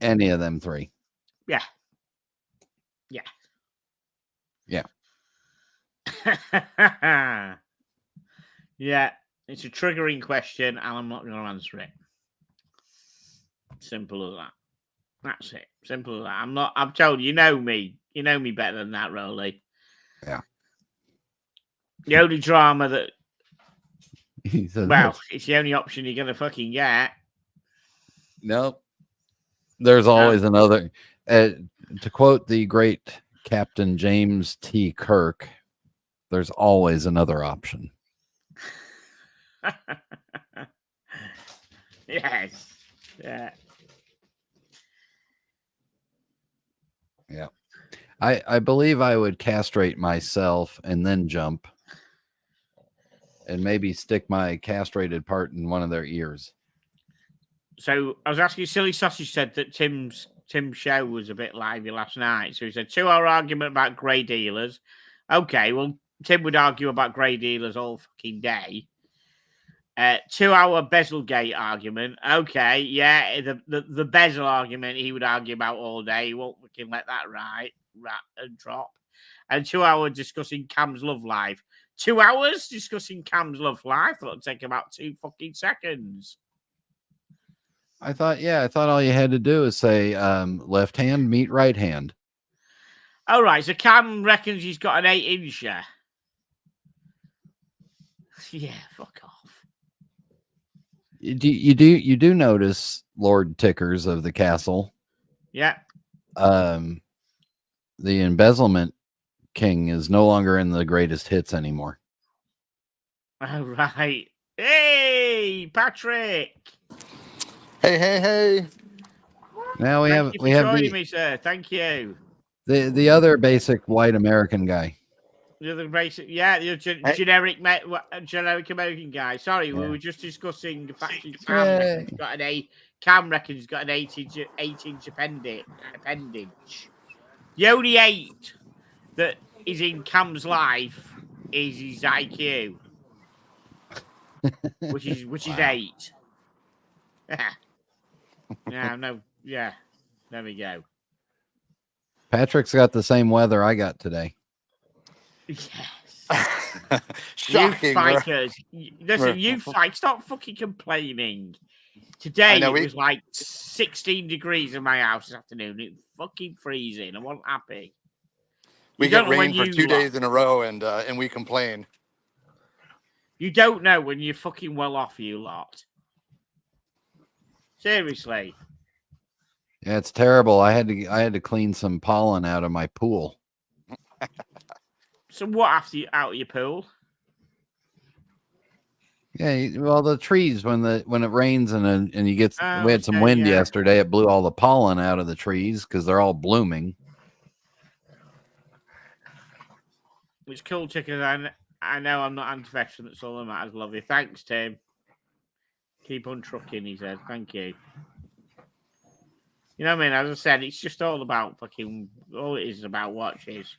Speaker 2: Any of them three.
Speaker 1: Yeah. Yeah, it's a triggering question, and I'm not going to answer it. Simple as that. That's it. Simple as that. I'm told you know me. You know me better than that, Rolly.
Speaker 2: Yeah.
Speaker 1: The only drama that
Speaker 2: It's
Speaker 1: the only option you're going to fucking get.
Speaker 2: Nope. There's always another. To quote the great Captain James T. Kirk, there's always another option.
Speaker 1: Yes. Yeah.
Speaker 2: Yeah. I believe I would castrate myself and then jump and maybe stick my castrated part in one of their ears.
Speaker 1: So I was asking, Silly Sausage said that Tim's show was a bit lively last night. So he said 2-hour argument about grey dealers. Okay, well, Tim would argue about grey dealers all fucking day. 2-hour Bezelgate argument. Okay, yeah, the bezel argument he would argue about all day. He won't fucking let that drop. And 2 hour discussing Cam's love life. 2 hours discussing Cam's love life. That'll take about 2 fucking seconds.
Speaker 2: I thought all you had to do is say left hand meet right hand.
Speaker 1: All right, so Cam reckons he's got an 8-incher. Yeah, fuck off.
Speaker 2: You do notice Lord Tickers of the castle.
Speaker 1: Yeah.
Speaker 2: The embezzlement king is no longer in the greatest hits anymore.
Speaker 1: All right. Hey, Patrick.
Speaker 3: Hey.
Speaker 2: Now we have
Speaker 1: joining me, sir. Thank you.
Speaker 2: The other basic white American guy.
Speaker 1: The other basic, the generic American guy. Sorry, we were just discussing the fact that Cam reckons he's got an 8-inch appendage. The only 8 that is in Cam's life is his IQ, which is 8. Yeah, there we go.
Speaker 2: Patrick's got the same weather I got today.
Speaker 1: Yes.
Speaker 3: Shocking.
Speaker 1: You fighters. Listen, you fight. Stop fucking complaining. Today it was like 16 degrees in my house this afternoon. It was fucking freezing. I wasn't happy.
Speaker 3: We get rain for 2 days in a row, and we complain.
Speaker 1: You don't know when you're fucking well off, you lot. Seriously.
Speaker 2: Yeah, it's terrible. I had to clean some pollen out of my pool.
Speaker 1: So what after you out of your pool?
Speaker 2: Yeah, well, the trees when it rains and you get we had some wind yesterday. It blew all the pollen out of the trees because they're all blooming.
Speaker 1: It's cool, chicken. I know I'm not anti-veteran. That's all that matters. Love you. Thanks, Tim. Keep on trucking, he said. Thank you. You know what I mean? As I said, it's just all about fucking. All it is about watches.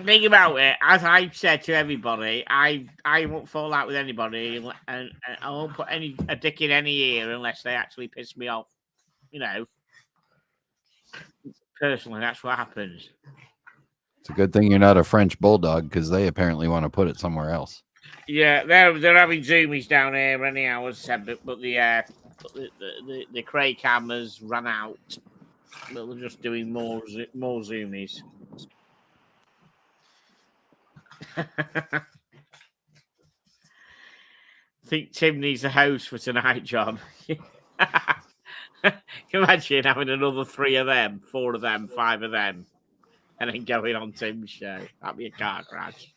Speaker 1: Think about it. As I said to everybody, I won't fall out with anybody, and I won't put a dick in any ear unless they actually piss me off. You know, personally, that's what happens.
Speaker 2: It's a good thing you're not a French bulldog because they apparently want to put it somewhere else.
Speaker 1: Yeah, they're having zoomies down here anyhow, as I said, but the Cray cameras ran out. But they're just doing more zoomies. I think Tim needs a host for tonight, John. Imagine having another 3 of them, 4 of them, 5 of them, and then going on Tim's show. That'd be a car crash.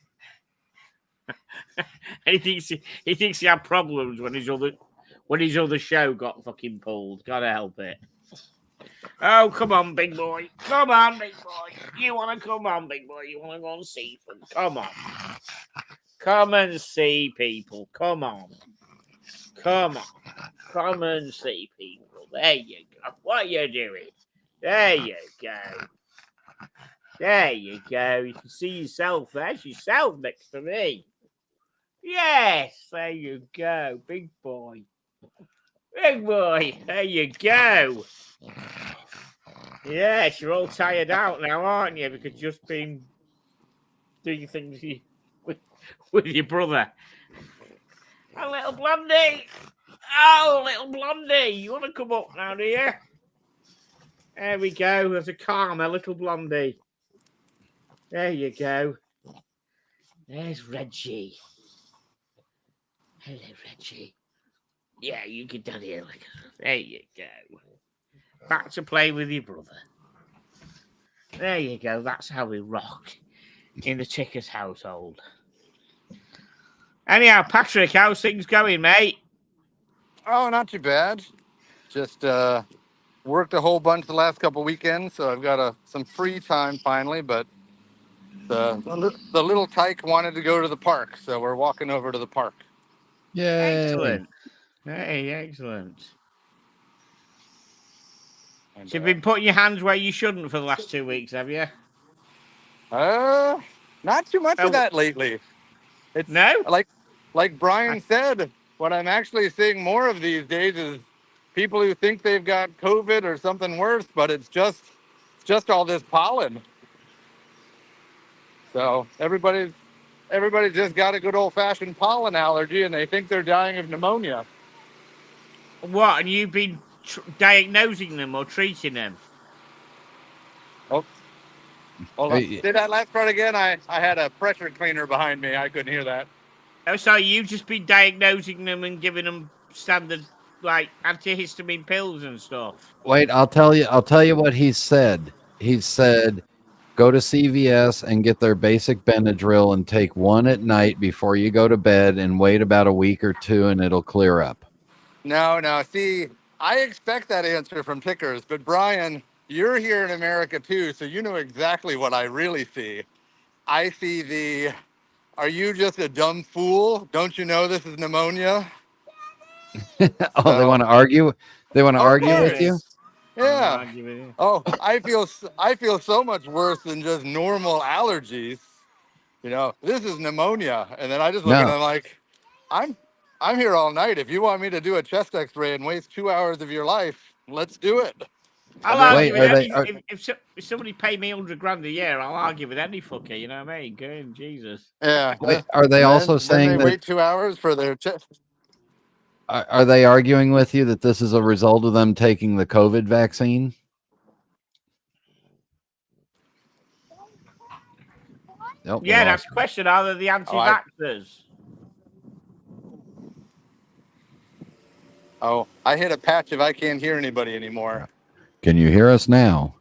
Speaker 1: And he thinks he had problems when his other show got fucking pulled. Gotta help it. Oh, come on, big boy. Come on, big boy. You want to come on, big boy. You want to go and see them. Come on. Come and see people. Come on. Come on. Come and see people. There you go. What are you doing? There you go. There you go. You can see yourself. There's yourself next to me. Yes, there you go. Big boy. Big boy. There you go. Yes, you're all tired out now, aren't you? Because you've just been doing things with your brother. A little Blondie. Oh, little Blondie. You want to come up now, do you? There we go. There's a calmer little Blondie. There you go. There's Reggie. Hello, Reggie. Yeah, you get down here. There you go. Back to play with your brother. There you go. That's how we rock in the Tickers household. Anyhow, Patrick, how's things going, mate?
Speaker 3: Oh, not too bad. Just worked a whole bunch the last couple weekends, so I've got some free time finally. But the little tyke wanted to go to the park, so we're walking over to the park.
Speaker 2: Yay.
Speaker 1: Excellent. Hey, excellent. So you've been putting your hands where you shouldn't for the last 2 weeks, have you?
Speaker 3: Not too much of that lately. It's
Speaker 1: no?
Speaker 3: Like Brian said, what I'm actually seeing more of these days is people who think they've got COVID or something worse, but it's just all this pollen. So everybody's just got a good old-fashioned pollen allergy, and they think they're dying of pneumonia.
Speaker 1: What? And you've been diagnosing them or treating them?
Speaker 3: Oh, hold on. Say that last part again. I had a pressure cleaner behind me. I couldn't hear that.
Speaker 1: Oh, so you've just been diagnosing them and giving them standard, like, antihistamine pills and stuff?
Speaker 2: Wait, I'll tell you what he said. He said, go to CVS and get their basic Benadryl and take one at night before you go to bed and wait about a week or two and it'll clear up.
Speaker 3: No. See, I expect that answer from Tickers, but Brian, you're here in America too, so you know exactly what I really see. I see are you just a dumb fool? Don't you know this is pneumonia?
Speaker 2: They want to argue? They want to argue with you?
Speaker 3: Yeah. Oh, I feel so much worse than just normal allergies. You know, this is pneumonia. And then I just look at them like, I'm here all night. If you want me to do a chest X-ray and waste 2 hours of your life, let's do it.
Speaker 1: I'll argue with if somebody paid me $100,000 a year, I'll argue with any fucker. You know what I mean? Good Jesus.
Speaker 3: Yeah.
Speaker 2: Wait, are they also saying
Speaker 3: they wait 2 hours for their chest?
Speaker 2: Are they arguing with you that this is a result of them taking the COVID vaccine?
Speaker 1: Nope, yeah, that's the question. Are they the anti-vaxxers?
Speaker 3: I hit a patch if I can't hear anybody anymore.
Speaker 2: Can you hear us now?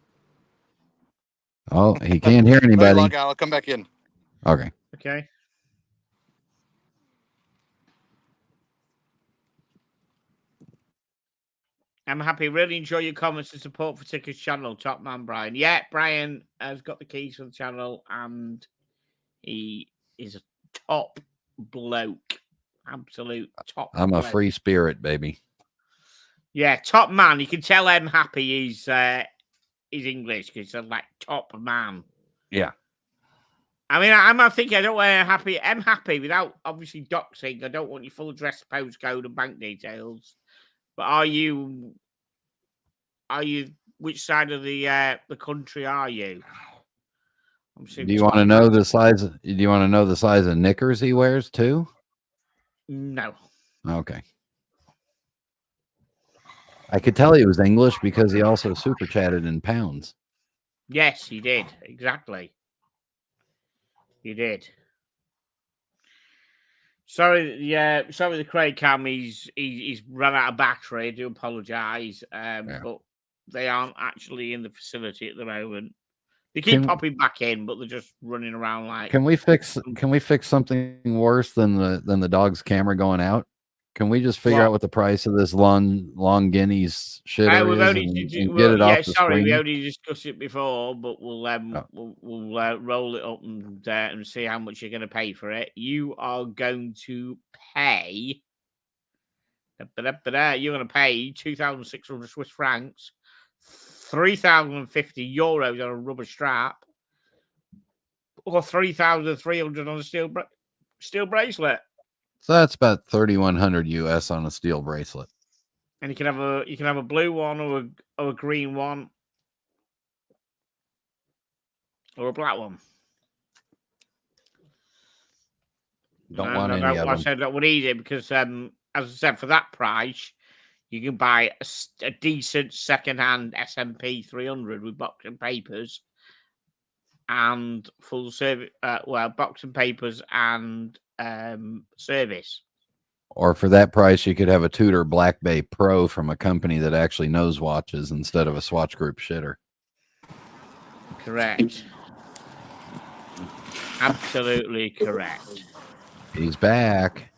Speaker 2: Oh, he can't hear anybody.
Speaker 3: I'll come back in.
Speaker 2: Okay.
Speaker 1: Okay. I'm happy. Really enjoy your comments and support for Tickers channel. Top man, Brian. Yeah, Brian has got the keys for the channel and he is a top bloke. Absolute top
Speaker 2: I'm
Speaker 1: bloke.
Speaker 2: a free spirit, baby.
Speaker 1: Yeah, top man. You can tell I'm happy he's English because he's like top man.
Speaker 2: Yeah.
Speaker 1: I mean, I'm thinking I don't want I'm happy without obviously doxing. I don't want your full address, postcode, and bank details. But are you? Which side of the country are you?
Speaker 2: Do you want to know the size? Do you want to know the size of knickers he wears too?
Speaker 1: No.
Speaker 2: Okay. I could tell he was English because he also super chatted in pounds.
Speaker 1: Yes, he did. Exactly. He did. Sorry, sorry, the Craig Cam, he's run out of battery. I do apologise, but they aren't actually in the facility at the moment. They keep popping back in, but they're just running around like.
Speaker 2: Can we fix something worse than the dog's camera going out? Can we just figure out what the price of this long Guineas shit is and get it off the screen?
Speaker 1: We already discussed it before, but we'll roll it up and see how much you're going to pay for it. You are going to pay You're going to pay 2,600 Swiss francs, 3,050 euros on a rubber strap, or 3,300 on a steel bracelet.
Speaker 2: So that's about 3,100 US on a steel bracelet.
Speaker 1: And you can have a blue one or a green one or a black one.
Speaker 2: Don't want any of them.
Speaker 1: I said that would easy because, as I said, for that price, you can buy a decent second-hand SMP 300 with box and papers and full service. Box and papers and service.
Speaker 2: Or for that price, you could have a Tudor Black Bay Pro from a company that actually knows watches instead of a Swatch Group shitter.
Speaker 1: Correct. Absolutely correct.
Speaker 2: He's back.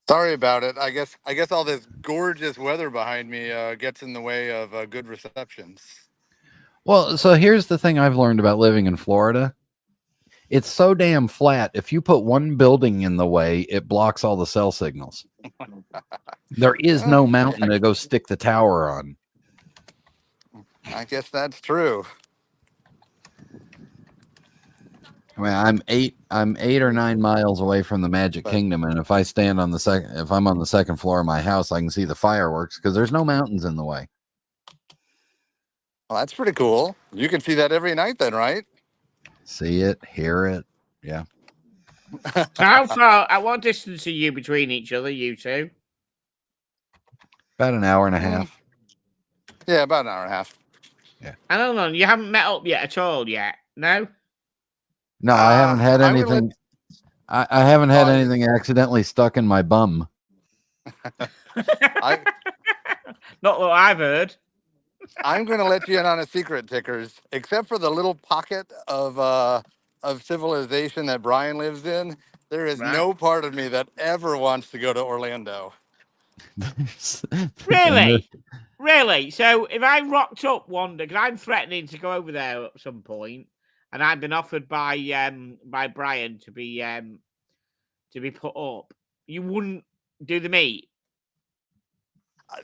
Speaker 3: Sorry about it. I guess all this gorgeous weather behind me gets in the way of good receptions.
Speaker 2: Well, so here's the thing I've learned about living in Florida. It's so damn flat. If you put one building in the way, it blocks all the cell signals. There is no mountain to go stick the tower on.
Speaker 3: I guess that's true.
Speaker 2: I mean, I'm 8 or 9 miles away from the Magic Kingdom, and if I stand on if I'm on the second floor of my house, I can see the fireworks because there's no mountains in the way.
Speaker 3: Well, that's pretty cool. You can see that every night then, right?
Speaker 2: See it, hear it. Yeah.
Speaker 1: How far, at what distance are you between each other, you two?
Speaker 2: About an hour and a half.
Speaker 3: Yeah, about an hour and a half.
Speaker 2: Yeah.
Speaker 1: I don't know. You haven't met up yet at all yet? No?
Speaker 2: No, I haven't had anything. I haven't had anything accidentally stuck in my bum.
Speaker 1: Not what I've heard.
Speaker 3: I'm going to let you in on a secret, Tickers. Except for the little pocket of civilization that Brian lives in, there is no part of me that ever wants to go to Orlando.
Speaker 1: Really? Really? So if I rocked up one day, because I'm threatening to go over there at some point, and I've been offered by Brian to be put up, you wouldn't do the meet?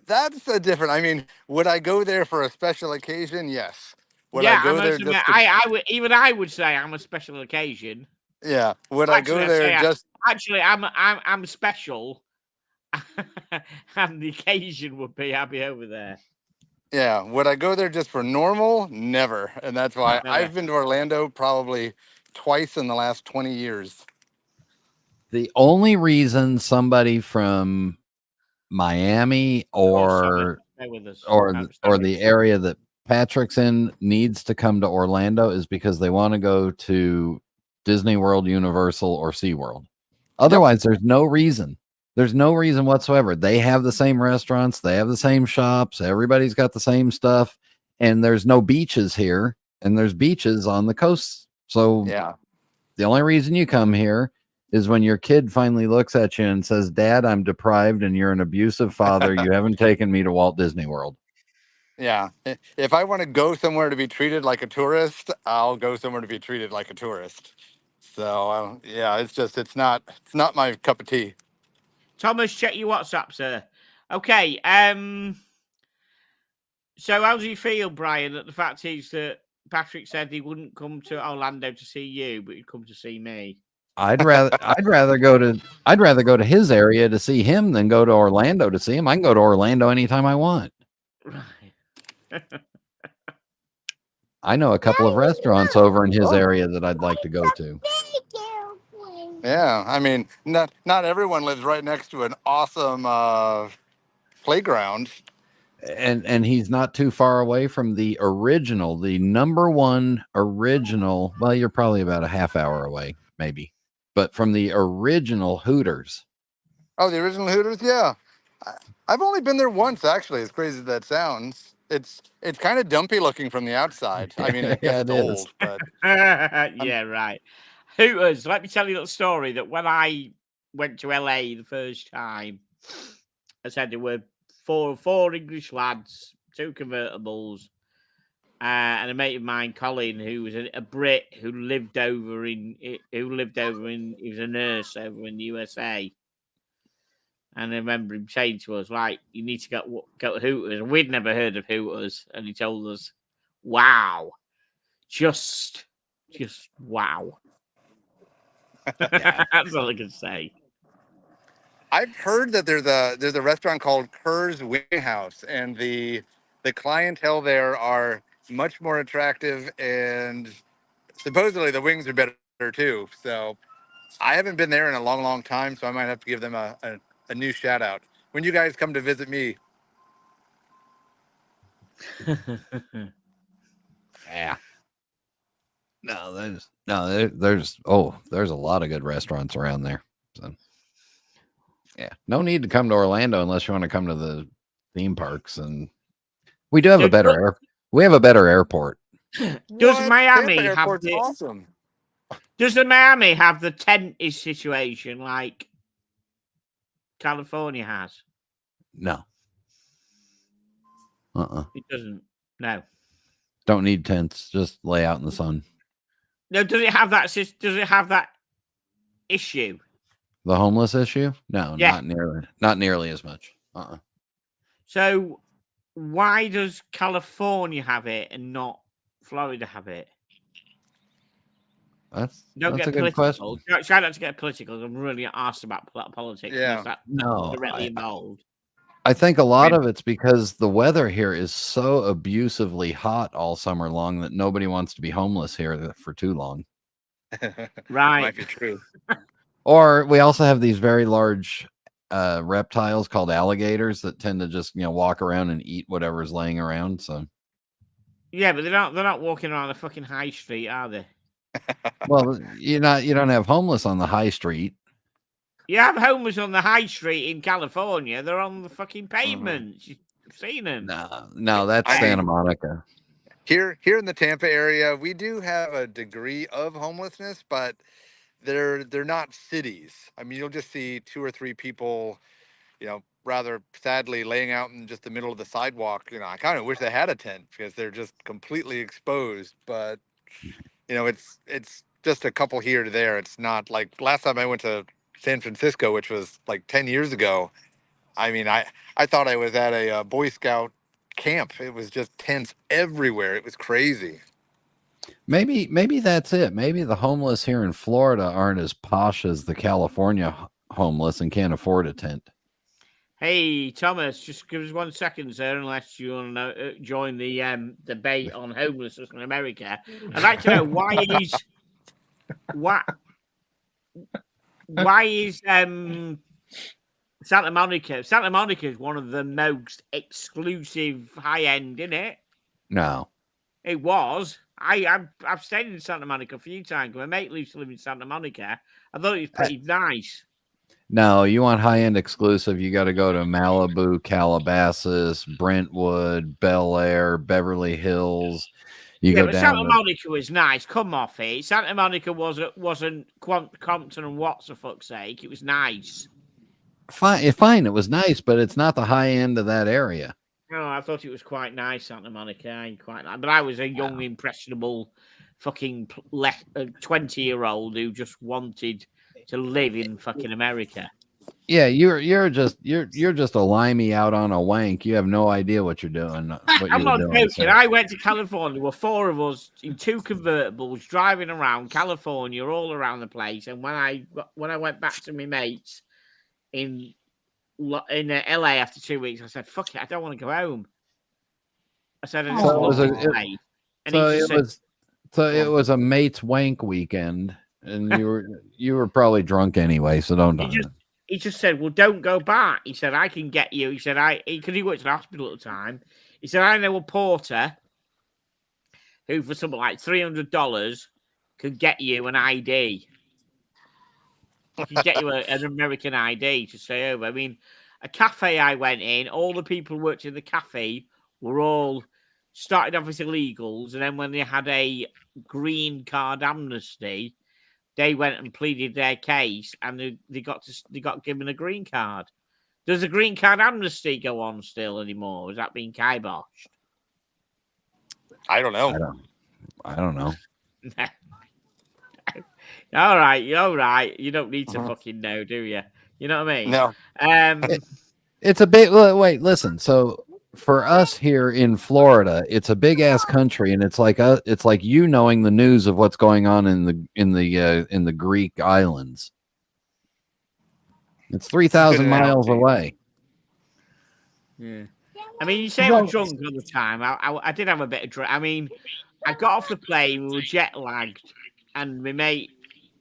Speaker 3: That's a different. I mean, would I go there for a special occasion? Yes. Would
Speaker 1: yeah,
Speaker 3: I go there just?
Speaker 1: I would. Even I would say I'm a special occasion.
Speaker 3: Yeah. Would I go there just?
Speaker 1: Actually, I'm special, and the occasion would be I'll be over there.
Speaker 3: Yeah. Would I go there just for normal? Never. And that's why I've been to Orlando probably twice in the last 20 years.
Speaker 2: The only reason somebody from Miami or the area that Patrick's in needs to come to Orlando is because they want to go to Disney World, Universal, or SeaWorld. Otherwise, there's no reason. There's no reason whatsoever. They have the same restaurants. They have the same shops. Everybody's got the same stuff. And there's no beaches here. And there's beaches on the coast. So
Speaker 3: yeah,
Speaker 2: the only reason you come here is when your kid finally looks at you and says, "Dad, I'm deprived and you're an abusive father. You haven't taken me to Walt Disney World."
Speaker 3: Yeah. If I want to go somewhere to be treated like a tourist, I'll go somewhere to be treated like a tourist. So, yeah, it's not my cup of tea.
Speaker 1: Thomas, check your WhatsApp, sir. Okay. So how do you feel, Brian, that the fact is that Patrick said he wouldn't come to Orlando to see you, but he'd come to see me?
Speaker 2: I'd rather go to his area to see him than go to Orlando to see him. I can go to Orlando anytime I want.
Speaker 1: Right.
Speaker 2: I know a couple of restaurants over in his area that I'd like to go to.
Speaker 3: Yeah, I mean, not everyone lives right next to an awesome playground.
Speaker 2: And he's not too far away from the original, the number one original. Well, you're probably about a half hour away, maybe. But from the original Hooters.
Speaker 3: Oh, the original Hooters? Yeah. I've only been there once, actually, as crazy as that sounds. It's kind of dumpy looking from the outside. I mean, it's old, but...
Speaker 1: yeah, right. Hooters, let me tell you a little story that when I went to LA the first time, I said there were four English lads, 2 convertibles, and a mate of mine, Colin, who was a Brit who lived over in he was a nurse over in the USA. And I remember him saying to us, "Right, you need to go to Hooters." And we'd never heard of Hooters, and he told us, "Wow, just wow." That's all I can say.
Speaker 3: I've heard that there's a restaurant called Kerr's Wing House, and the clientele there are much more attractive, and supposedly the wings are better too. So I haven't been there in a long, long time, so I might have to give them a new shout out when you guys come to visit me.
Speaker 2: Yeah. No, there's a lot of good restaurants around there. So yeah, no need to come to Orlando unless you want to come to the theme parks, and we do have a better airport.
Speaker 1: Does Miami have
Speaker 3: awesome?
Speaker 1: Does the Miami have the tent-ish situation like California has?
Speaker 2: No.
Speaker 1: It doesn't. No.
Speaker 2: Don't need tents. Just lay out in the sun.
Speaker 1: No. Does it have that? Does it have that issue?
Speaker 2: The homeless issue? No,
Speaker 1: yeah.
Speaker 2: Not nearly as much.
Speaker 1: So why does California have it and not Florida have it?
Speaker 2: That's a good question.
Speaker 1: Try not to get political. I'm really asked about politics.
Speaker 3: Yeah.
Speaker 1: Directly involved.
Speaker 2: I think a lot of it's because the weather here is so abusively hot all summer long that nobody wants to be homeless here for too long.
Speaker 1: Right.
Speaker 3: Might be true.
Speaker 2: Or we also have these very large reptiles called alligators that tend to just walk around and eat whatever's laying around. So
Speaker 1: yeah, but they're not walking around the fucking high street, are they?
Speaker 2: Well, you don't have homeless on the high street.
Speaker 1: You have homeless on the high street in California. They're on the fucking pavements. You've seen them.
Speaker 2: No, that's Santa Monica.
Speaker 3: Here in the Tampa area, we do have a degree of homelessness, but they're not cities. I mean, you'll just see 2 or 3 people, rather sadly laying out in just the middle of the sidewalk. I kind of wish they had a tent because they're just completely exposed. But it's just a couple here to there. It's not like last time I went to San Francisco, which was like 10 years ago. I mean, I thought I was at a Boy Scout camp. It was just tents everywhere. It was crazy.
Speaker 2: Maybe that's it. Maybe the homeless here in Florida aren't as posh as the California homeless and can't afford a tent.
Speaker 1: Hey, Thomas, just give us 1 second, sir, unless you want to join the debate on homelessness in America. I'd like to know why is Santa Monica? Santa Monica is one of the most exclusive high-end, isn't it?
Speaker 2: No.
Speaker 1: It was. I've stayed in Santa Monica a few times. My mate used to live in Santa Monica. I thought it was pretty nice.
Speaker 2: No, you want high-end exclusive, you got to go to Malibu, Calabasas, Brentwood, Bel Air, Beverly Hills. Go down
Speaker 1: Santa Monica was nice. Come off it. Santa Monica wasn't Compton and Watts, for fuck's sake. It was nice.
Speaker 2: Fine. It was nice, but it's not the high end of that area.
Speaker 1: No, I thought it was quite nice, Santa Monica. But I was a young, impressionable, fucking 20-year-old who just wanted to live in fucking America.
Speaker 2: Yeah, you're just a limey out on a wank. You have no idea what you're doing.
Speaker 1: I'm not joking. So. I went to California. There were 4 of us in 2 convertibles driving around California, all around the place. And when I went back to my mates in LA after 2 weeks, I said, "Fuck it, I don't want to go home." I said, "I just want to play."
Speaker 2: It was a mate's wank weekend, and you were probably drunk anyway, so don't.
Speaker 1: He just said, "Well, don't go back." He said, "I can get you." He said, because he worked in the hospital at the time. He said, "I know a porter who, for something like $300, could get you an ID. He could get you an American ID to stay over." I mean, a cafe I went in, all the people who worked in the cafe were all started off as illegals, and then when they had a green card amnesty, they went and pleaded their case, and they got given a green card. Does the green card amnesty go on still anymore? Is that being kiboshed?
Speaker 3: I don't know.
Speaker 2: I don't know.
Speaker 1: All right, you're all right. You don't need to fucking know, do you? You know what I mean?
Speaker 3: No.
Speaker 2: It's a big wait. Listen, so for us here in Florida, it's a big ass country, and it's like you knowing the news of what's going on in the Greek islands. It's 3,000 miles away.
Speaker 1: Yeah. I mean, you say I was drunk all the time. I did have a bit of drink. I mean, I got off the plane, we were jet lagged, and my mate,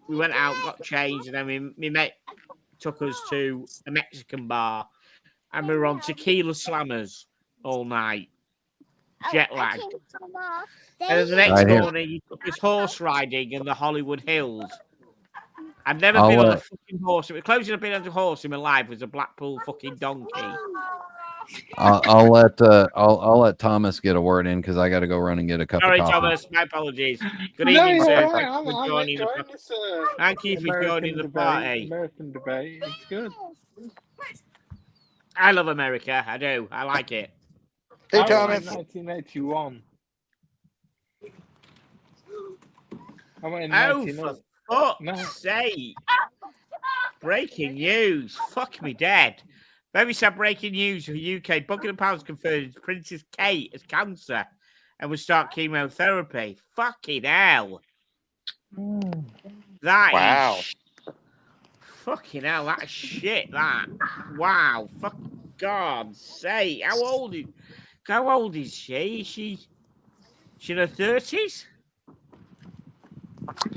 Speaker 1: we went out, got changed, and then my mate took us to a Mexican bar, and we were on tequila slammers all night, jet lagged. And then the next morning, he took us horse riding in the Hollywood Hills. I've never been on a fucking horse. The closest I've been on a horse in my life was a Blackpool fucking donkey.
Speaker 2: I'll let Thomas get a word in because I got to go run and get a cup of coffee.
Speaker 1: Sorry, Thomas. My apologies. Good evening, sir. Thank you for joining the party.
Speaker 4: American debate. It's good.
Speaker 1: I love America. I do. I like it.
Speaker 3: Hey, Thomas.
Speaker 4: 1981. I went in
Speaker 1: for fuck's sake. Breaking news. Fuck me dead. Very sad breaking news for UK. Buckingham Palace confirmed Princess Kate has cancer and will start chemotherapy. Fucking hell. That is fucking hell. That's shit, that. Wow. Fuck God's sake. How old is she? She in her 30s?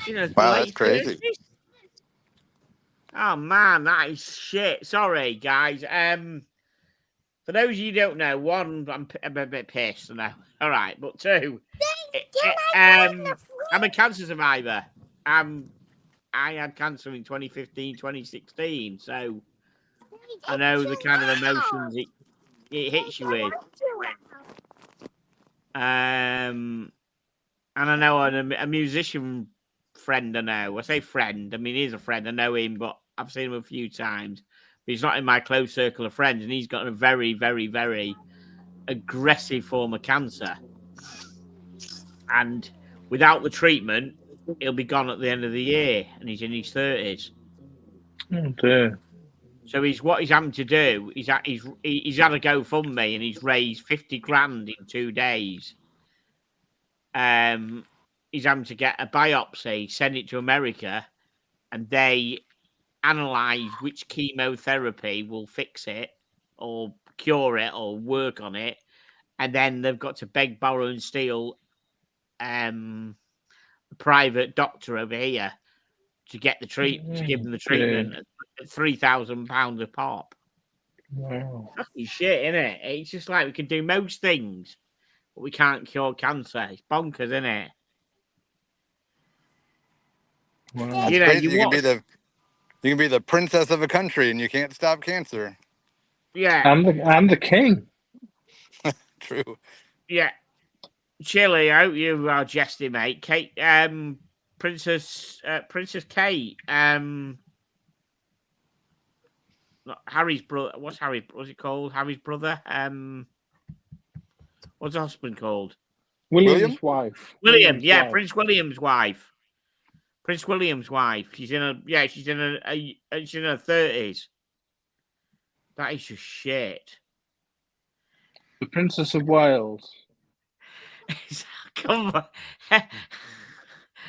Speaker 1: She in her
Speaker 3: that's crazy.
Speaker 1: 30s? Oh man, that is shit. Sorry, guys. For those of you who don't know, one, I'm a bit pissed now. All right, but two, I'm a cancer survivor. I had cancer in 2015, 2016, so I know the kind of emotions it hits you with. And I know a musician friend I know. I say friend. I mean, he's a friend. I know him, but I've seen him a few times. But he's not in my close circle of friends, and he's got a very, very, very aggressive form of cancer. And without the treatment, he'll be gone at the end of the year, and he's in his 30s.
Speaker 4: Oh dear.
Speaker 1: So what he's having to do, he's had a GoFundMe, and he's raised 50 grand in 2 days. He's having to get a biopsy, send it to America, and they analyze which chemotherapy will fix it or cure it or work on it. And then they've got to beg, borrow, and steal a private doctor over here to get the to give them the treatment at £3,000 a pop.
Speaker 4: Wow.
Speaker 1: Fucking shit, innit? It's just like we can do most things, but we can't cure cancer. It's bonkers, innit?
Speaker 4: Wow.
Speaker 3: You know, crazy. You can be the princess of a country and you can't stop cancer.
Speaker 1: Yeah.
Speaker 4: I'm the king.
Speaker 3: True.
Speaker 1: Yeah. Chili, I hope you are jesting, mate. Kate, Princess Kate, Harry's brother. What's it called? Harry's brother. What's the husband called?
Speaker 4: William's wife.
Speaker 1: William, yeah, wife. Prince William's wife. Prince William's wife. She's in her 30s. That is just shit.
Speaker 4: The Princess of Wales.
Speaker 1: Come on.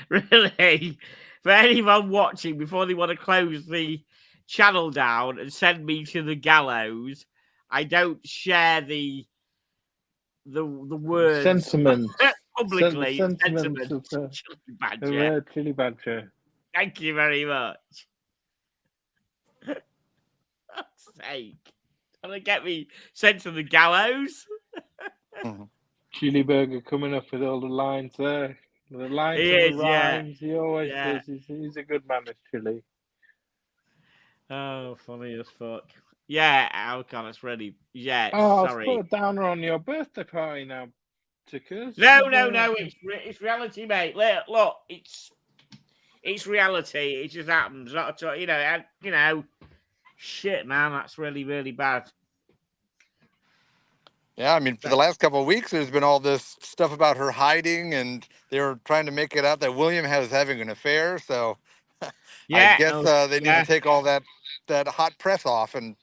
Speaker 1: Really? For anyone watching, before they want to close the channel down and send me to the gallows, I don't share the words
Speaker 4: sentiments
Speaker 1: publicly.
Speaker 4: Sentiments of the Chili Badger.
Speaker 1: Thank you very much. For God's sake. Trying to get me sent to the gallows?
Speaker 4: Chili Burger coming up with all the lines there. The lines and the rhymes. He always does. He's a good man, this Chili.
Speaker 1: Oh, funny as fuck. Yeah, oh God, it's really. Yeah, sorry.
Speaker 4: I'll put a downer on your birthday party now, Tickers.
Speaker 1: No. It's reality, mate. Look, it's reality. It just happens. Not at all. Shit, man, that's really, really bad.
Speaker 3: Yeah, I mean, for the last couple of weeks, there's been all this stuff about her hiding, and they were trying to make it out that William was having an affair. So
Speaker 1: Yeah,
Speaker 3: I guess they need to take all that hot press off and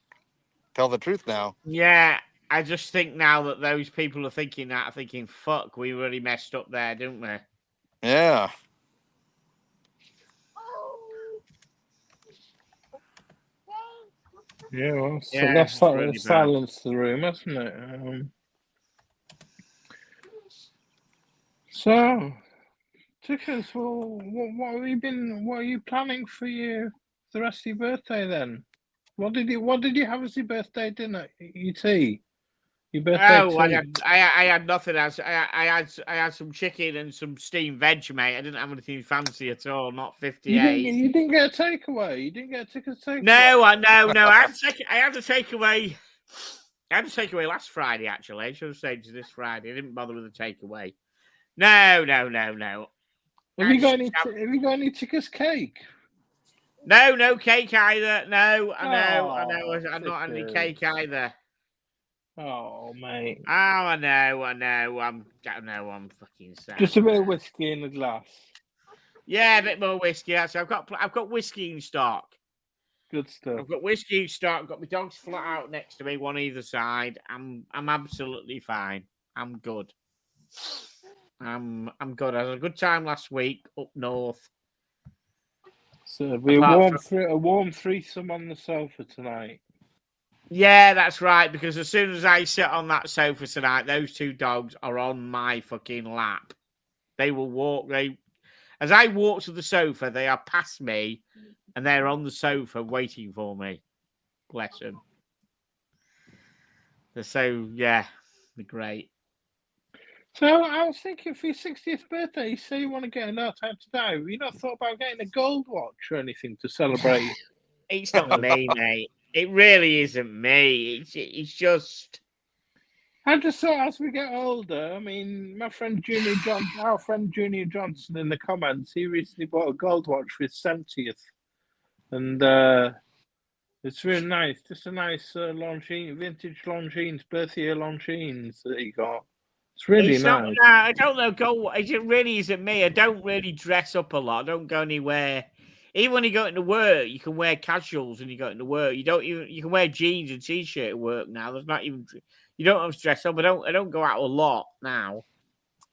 Speaker 3: tell the truth now.
Speaker 1: Yeah, I just think now that those people are thinking that, are thinking, fuck, we really messed up there, didn't we?
Speaker 3: Yeah.
Speaker 4: Yeah, well, so
Speaker 1: Yeah,
Speaker 4: that's
Speaker 1: it's really bad.
Speaker 4: silenced the room, hasn't it? So, Tickers, well, what are you planning for the rest of your birthday then? What did you have as your birthday dinner? Your tea? Your birthday tea?
Speaker 1: I had nothing else. I had some chicken and some steamed veg, mate. I didn't have anything fancy at all. Not 58.
Speaker 4: You didn't get a takeaway. You didn't get a Tickers takeaway.
Speaker 1: No. I had to take away. I had to take away last Friday. Actually, I should have stayed to this Friday. I didn't bother with the takeaway. No.
Speaker 4: Have you got any Tickers cake?
Speaker 1: No cake either. No, I know. I'm not having any cake either.
Speaker 4: Oh, mate.
Speaker 1: Oh, I know. I'm fucking sad.
Speaker 4: Just a bit of whiskey in a glass.
Speaker 1: Yeah, a bit more whiskey. So I've got whiskey in stock.
Speaker 4: Good stuff.
Speaker 1: I've got whiskey in stock. I've got my dogs flat out next to me, one either side. I'm absolutely fine. I'm good. I'm good. I had a good time last week up north.
Speaker 4: So it'll be a warm threesome on the sofa tonight.
Speaker 1: Yeah, that's right. Because as soon as I sit on that sofa tonight, those two dogs are on my fucking lap. They will walk. As I walk to the sofa, they are past me, and they're on the sofa waiting for me. Bless them. They're great.
Speaker 4: So I was thinking for your 60th birthday, you say you want to get a No Time to Die. Have you not thought about getting a gold watch or anything to celebrate?
Speaker 1: It's not me, mate. It really isn't me. It's just.
Speaker 4: I just thought as we get older, I mean, our friend Junior Johnson in the comments, he recently bought a gold watch for his 70th. And it's really nice. Just a nice vintage Longines, birth year Longines that he got. It's really nice.
Speaker 1: I don't know. It really isn't me. I don't really dress up a lot. I don't go anywhere. Even when you go into work, you can wear casuals when you go into work. You can wear jeans and t-shirt at work now. There's not even. You don't have to dress up. I don't go out a lot now.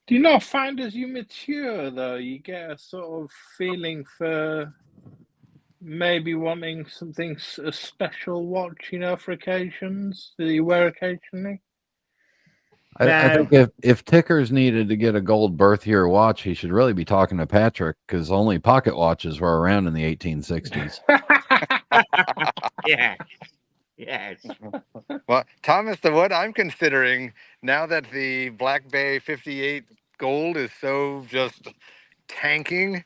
Speaker 4: Do you not find as you mature though, you get a sort of feeling for maybe wanting a special watch, for occasions that you wear occasionally?
Speaker 2: I think if Tickers needed to get a gold birth year watch, he should really be talking to Patrick, because only pocket watches were around in the 1860s.
Speaker 1: Yeah. Yes.
Speaker 3: Well, Thomas, what I'm considering now that the Black Bay 58 gold is so just tanking,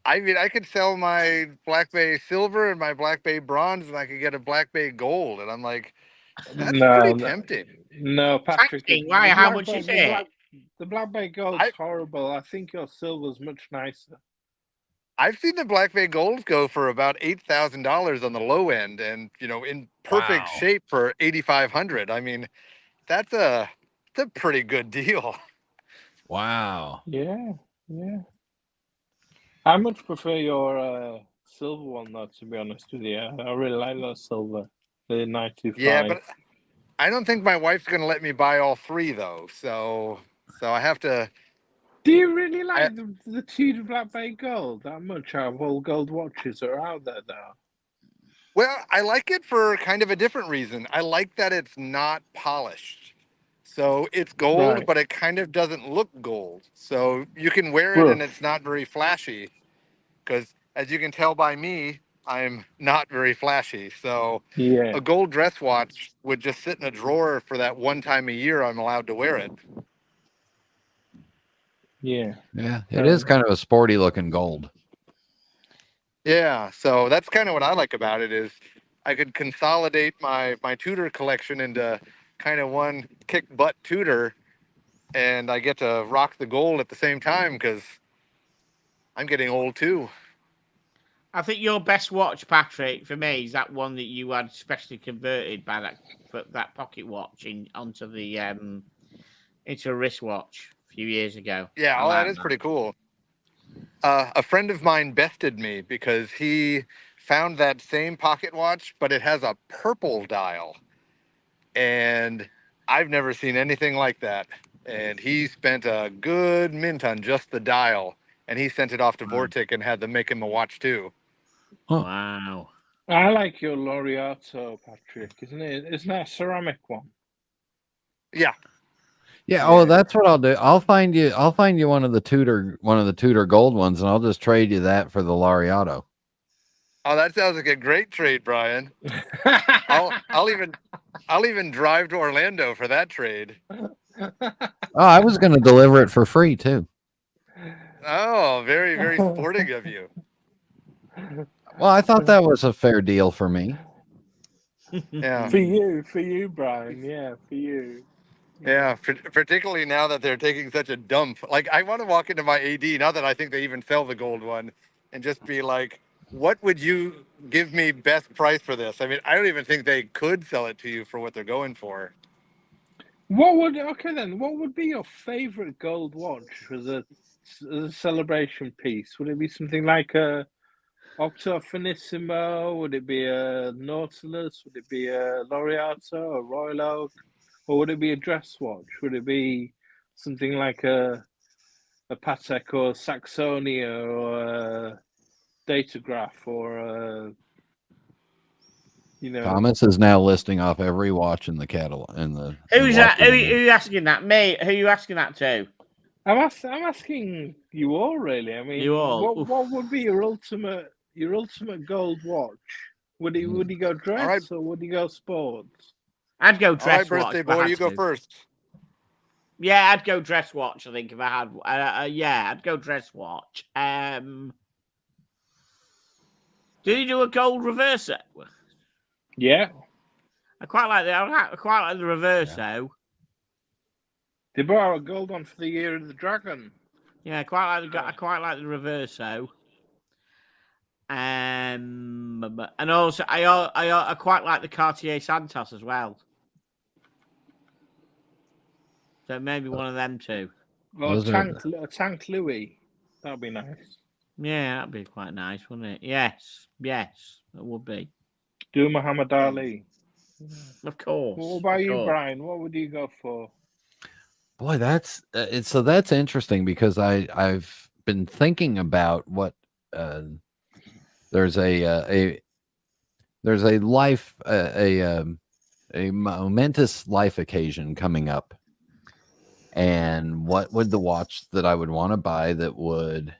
Speaker 3: I mean, I could sell my Black Bay silver and my Black Bay bronze, and I could get a Black Bay gold. And I'm like, that's pretty tempting.
Speaker 4: No, Patrick.
Speaker 1: Why? How much is it?
Speaker 4: The Black Bay gold's horrible. I think your silver's much nicer.
Speaker 3: I've seen the Black Bay golds go for about $8,000 on the low end, and in perfect shape for $8,500. I mean, that's a pretty good deal.
Speaker 2: Wow.
Speaker 4: Yeah. I much prefer your silver one, though. To be honest with you, I really like that silver, the 925.
Speaker 3: Yeah, but I don't think my wife's going to let me buy all three though. So I have to.
Speaker 4: Do you really like the Tudor Black Bay gold that much out of all gold watches that are out there now?
Speaker 3: Well, I like it for kind of a different reason. I like that it's not polished. So it's gold, but it kind of doesn't look gold. So you can wear it and it's not very flashy. Because as you can tell by me, I'm not very flashy. So a gold dress watch would just sit in a drawer for that one time a year I'm allowed to wear it.
Speaker 4: Yeah.
Speaker 2: It is kind of a sporty looking gold.
Speaker 3: Yeah, so that's kind of what I like about it is I could consolidate my Tudor collection into kind of one kick butt Tudor, and I get to rock the gold at the same time because I'm getting old too.
Speaker 1: I think your best watch, Patrick, for me, is that one that you had specially converted by that pocket watch onto the into a wristwatch a few years ago.
Speaker 3: Yeah, that is pretty cool. a friend of mine bested me because he found that same pocket watch, but it has a purple dial. And I've never seen anything like that. And he spent a good mint on just the dial. And he sent it off to Vortic and had them make him a watch too.
Speaker 2: Huh.
Speaker 1: Wow.
Speaker 4: I like your Laureato, Patrick, isn't it? Isn't that a ceramic one?
Speaker 3: Yeah.
Speaker 2: Yeah. Oh, that's what I'll do. I'll find you one of the Tudor gold ones, and I'll just trade you that for the Laureato.
Speaker 3: Oh, that sounds like a great trade, Brian. I'll even drive to Orlando for that trade.
Speaker 2: Oh, I was going to deliver it for free too.
Speaker 3: Oh, very, very sporting of you.
Speaker 2: Well, I thought that was a fair deal for me.
Speaker 3: Yeah.
Speaker 4: For you, Brian. Yeah, for you.
Speaker 3: Yeah, particularly now that they're taking such a dump. Like, I want to walk into my AD, now that I think they even sell the gold one, and just be like, what would you give me best price for this? I mean, I don't even think they could sell it to you for what they're going for.
Speaker 4: What would be your favorite gold watch as a celebration piece? Would it be something like a Octo Finissimo? Would it be a Nautilus? Would it be a Laureato, a Royal Oak? Or would it be a dress watch? Would it be something like a Patek or Saxonia or a Datograph or a,
Speaker 2: Thomas is now listing off every watch in the catalog.
Speaker 1: Who's that? Who are you asking that? Me? Who are you asking that to?
Speaker 4: I'm asking you all, really. I mean,
Speaker 1: You all.
Speaker 4: what would be your ultimate gold watch? Would he go dress or would he go sports?
Speaker 1: I'd go dress
Speaker 3: all right, birthday
Speaker 1: watch.
Speaker 3: boy, you go first.
Speaker 1: Yeah, I'd go dress watch. I think if I had, yeah, I'd go dress watch. Did you do a gold reverso?
Speaker 4: Yeah,
Speaker 1: I quite like the reverso.
Speaker 4: They bought a gold one for the Year of the Dragon.
Speaker 1: Yeah, I quite like the reverso. And also I quite like the Cartier Santos as well. So maybe one of them two.
Speaker 4: Or a Tank Louis. That'd be nice.
Speaker 1: Yeah, that'd be quite nice, wouldn't it? Yes, it would be.
Speaker 4: Do Muhammad Ali.
Speaker 1: Of course.
Speaker 4: What about you, Brian? What would you go for?
Speaker 2: Boy, that's that's interesting because I've been thinking about what there's a momentous life occasion coming up, and what would the watch that I would want to buy that would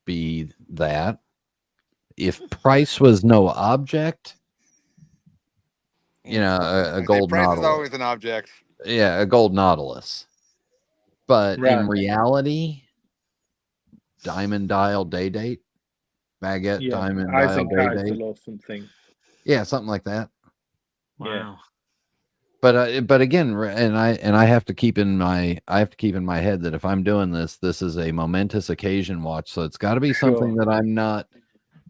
Speaker 2: be that if price was no object, a gold
Speaker 3: price
Speaker 2: Nautilus.
Speaker 3: Is always an object.
Speaker 2: Yeah, a gold Nautilus. But in reality, diamond dial day date, baguette diamond dial day date,
Speaker 4: or something.
Speaker 2: Yeah, something like that.
Speaker 1: Wow.
Speaker 4: Yeah.
Speaker 2: But again, and I have to keep in my head that if I'm doing this is a momentous occasion watch, so it's got to be something that I'm not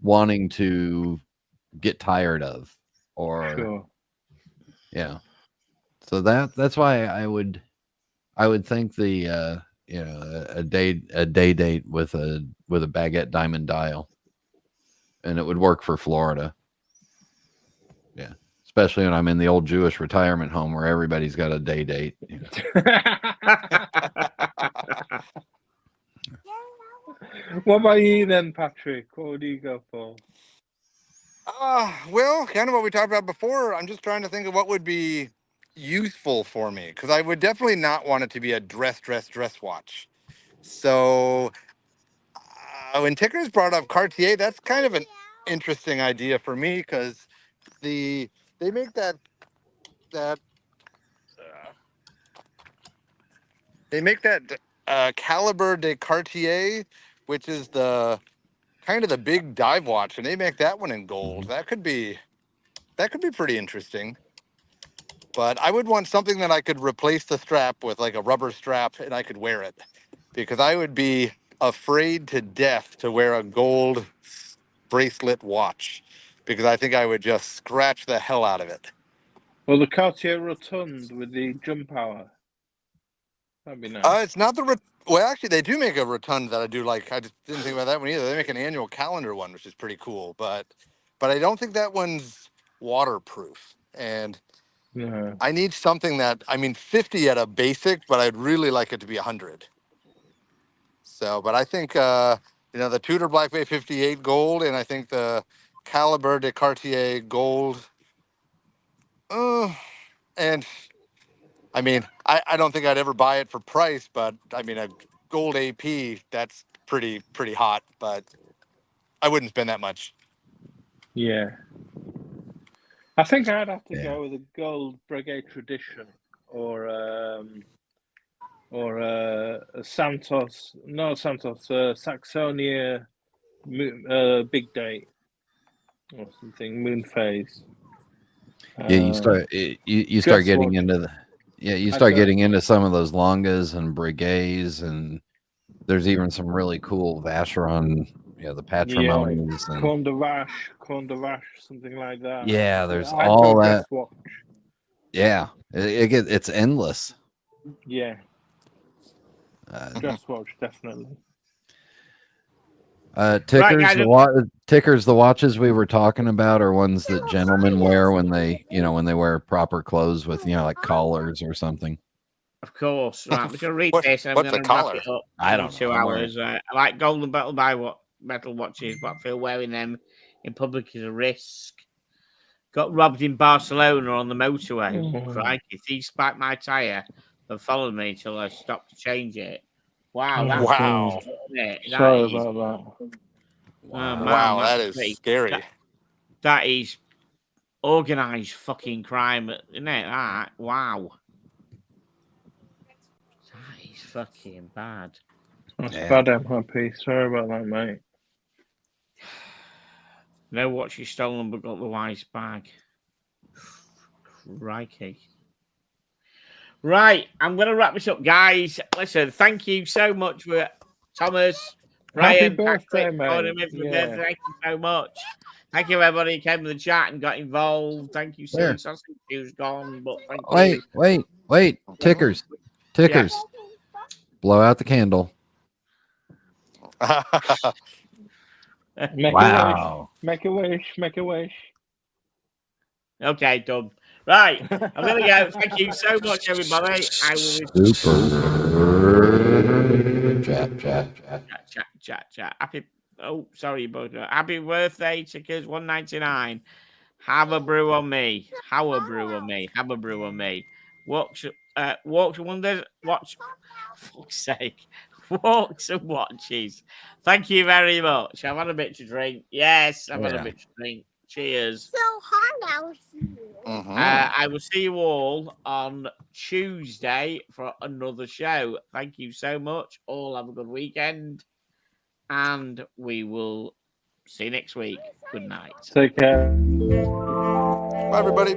Speaker 2: wanting to get tired of, or yeah. So that's why I would think the a day date with a baguette diamond dial, and it would work for Florida. Yeah. Especially when I'm in the old Jewish retirement home where everybody's got a day date.
Speaker 4: What about you then, Patrick? What would you go for?
Speaker 3: Well, kind of what we talked about before. I'm just trying to think of what would be useful for me, because I would definitely not want it to be a dress watch. So when Tickers brought up Cartier, that's kind of an interesting idea for me, because they make that Calibre de Cartier, which is the kind of the big dive watch, and they make that one in gold. That could be pretty interesting. But I would want something that I could replace the strap with, like a rubber strap, and I could wear it, because I would be afraid to death to wear a gold bracelet watch, because I think I would just scratch the hell out of it.
Speaker 4: Well, the Cartier Rotund with the jump hour. That'd be nice.
Speaker 3: It's not the well, actually, they do make a rotund that I do like. I just didn't think about that one either. They make an annual calendar one, which is pretty cool, but I don't think that one's waterproof. And
Speaker 4: No.
Speaker 3: I need something that 50 at a basic, but I'd really like it to be 100. So, but I think the Tudor Black Bay 58 gold, and I think the Caliber de Cartier gold. And I don't think I'd ever buy it for price, but a gold AP, that's pretty hot, but I wouldn't spend that much.
Speaker 4: Yeah. I think I'd have to go with a gold Breguet Tradition or a Santos, Saxonia Big Date or something, Moon Phase.
Speaker 2: Yeah, you start getting into the getting into some of those Longas and Breguets, and there's even some really cool Vacheron, the Patrimonies and
Speaker 4: Corne de Vache, something like that.
Speaker 2: Yeah, there's all that.
Speaker 4: Watch.
Speaker 2: Yeah, it's endless.
Speaker 4: Yeah. Dress watch, definitely.
Speaker 2: Tickers, the watches we were talking about are ones that gentlemen wear when they wear proper clothes with, like collars or something.
Speaker 1: Of course. Right, I'm going to read this and I'm going to wrap it up.
Speaker 2: I don't know.
Speaker 1: 2 hours. I like golden metal watches, but I feel wearing them in public is a risk. Got robbed in Barcelona on the motorway. Crikey, he spiked my tyre and followed me until I stopped to change it. Wow.
Speaker 3: Wow.
Speaker 4: Sorry about that.
Speaker 3: Wow, that is scary.
Speaker 1: That is organised fucking crime, isn't it? That? Wow. That is fucking bad.
Speaker 4: That's bad, I'm happy. Sorry about that, mate.
Speaker 1: No watch is stolen, but got the wise bag. Crikey. Right, I'm going to wrap this up, guys. Listen, thank you so much for Thomas, Brian, Patrick, birthday. Thank you so much. Thank you, everybody who came to the chat and got involved. Thank you, Sue. Sausage was gone, but thank you.
Speaker 2: Wait. Tickers. Yeah. Blow out the candle.
Speaker 4: Make a wish.
Speaker 1: Okay, done. Right, I'm going to go. Thank you so much, everybody. I will
Speaker 2: super
Speaker 1: chat. Happy birthday, Tickers 199. Have a brew on me. Have a brew on me. Walks wonders. Watch. Fuck's sake. Walks and watches. Thank you very much. I've had a bit to drink. Yes, I've had a bit to drink. Cheers.
Speaker 5: So hot out here.
Speaker 1: I will see you all on Tuesday for another show. Thank you so much. All have a good weekend. And we will see you next week. Good night.
Speaker 4: Take care.
Speaker 3: Bye, everybody.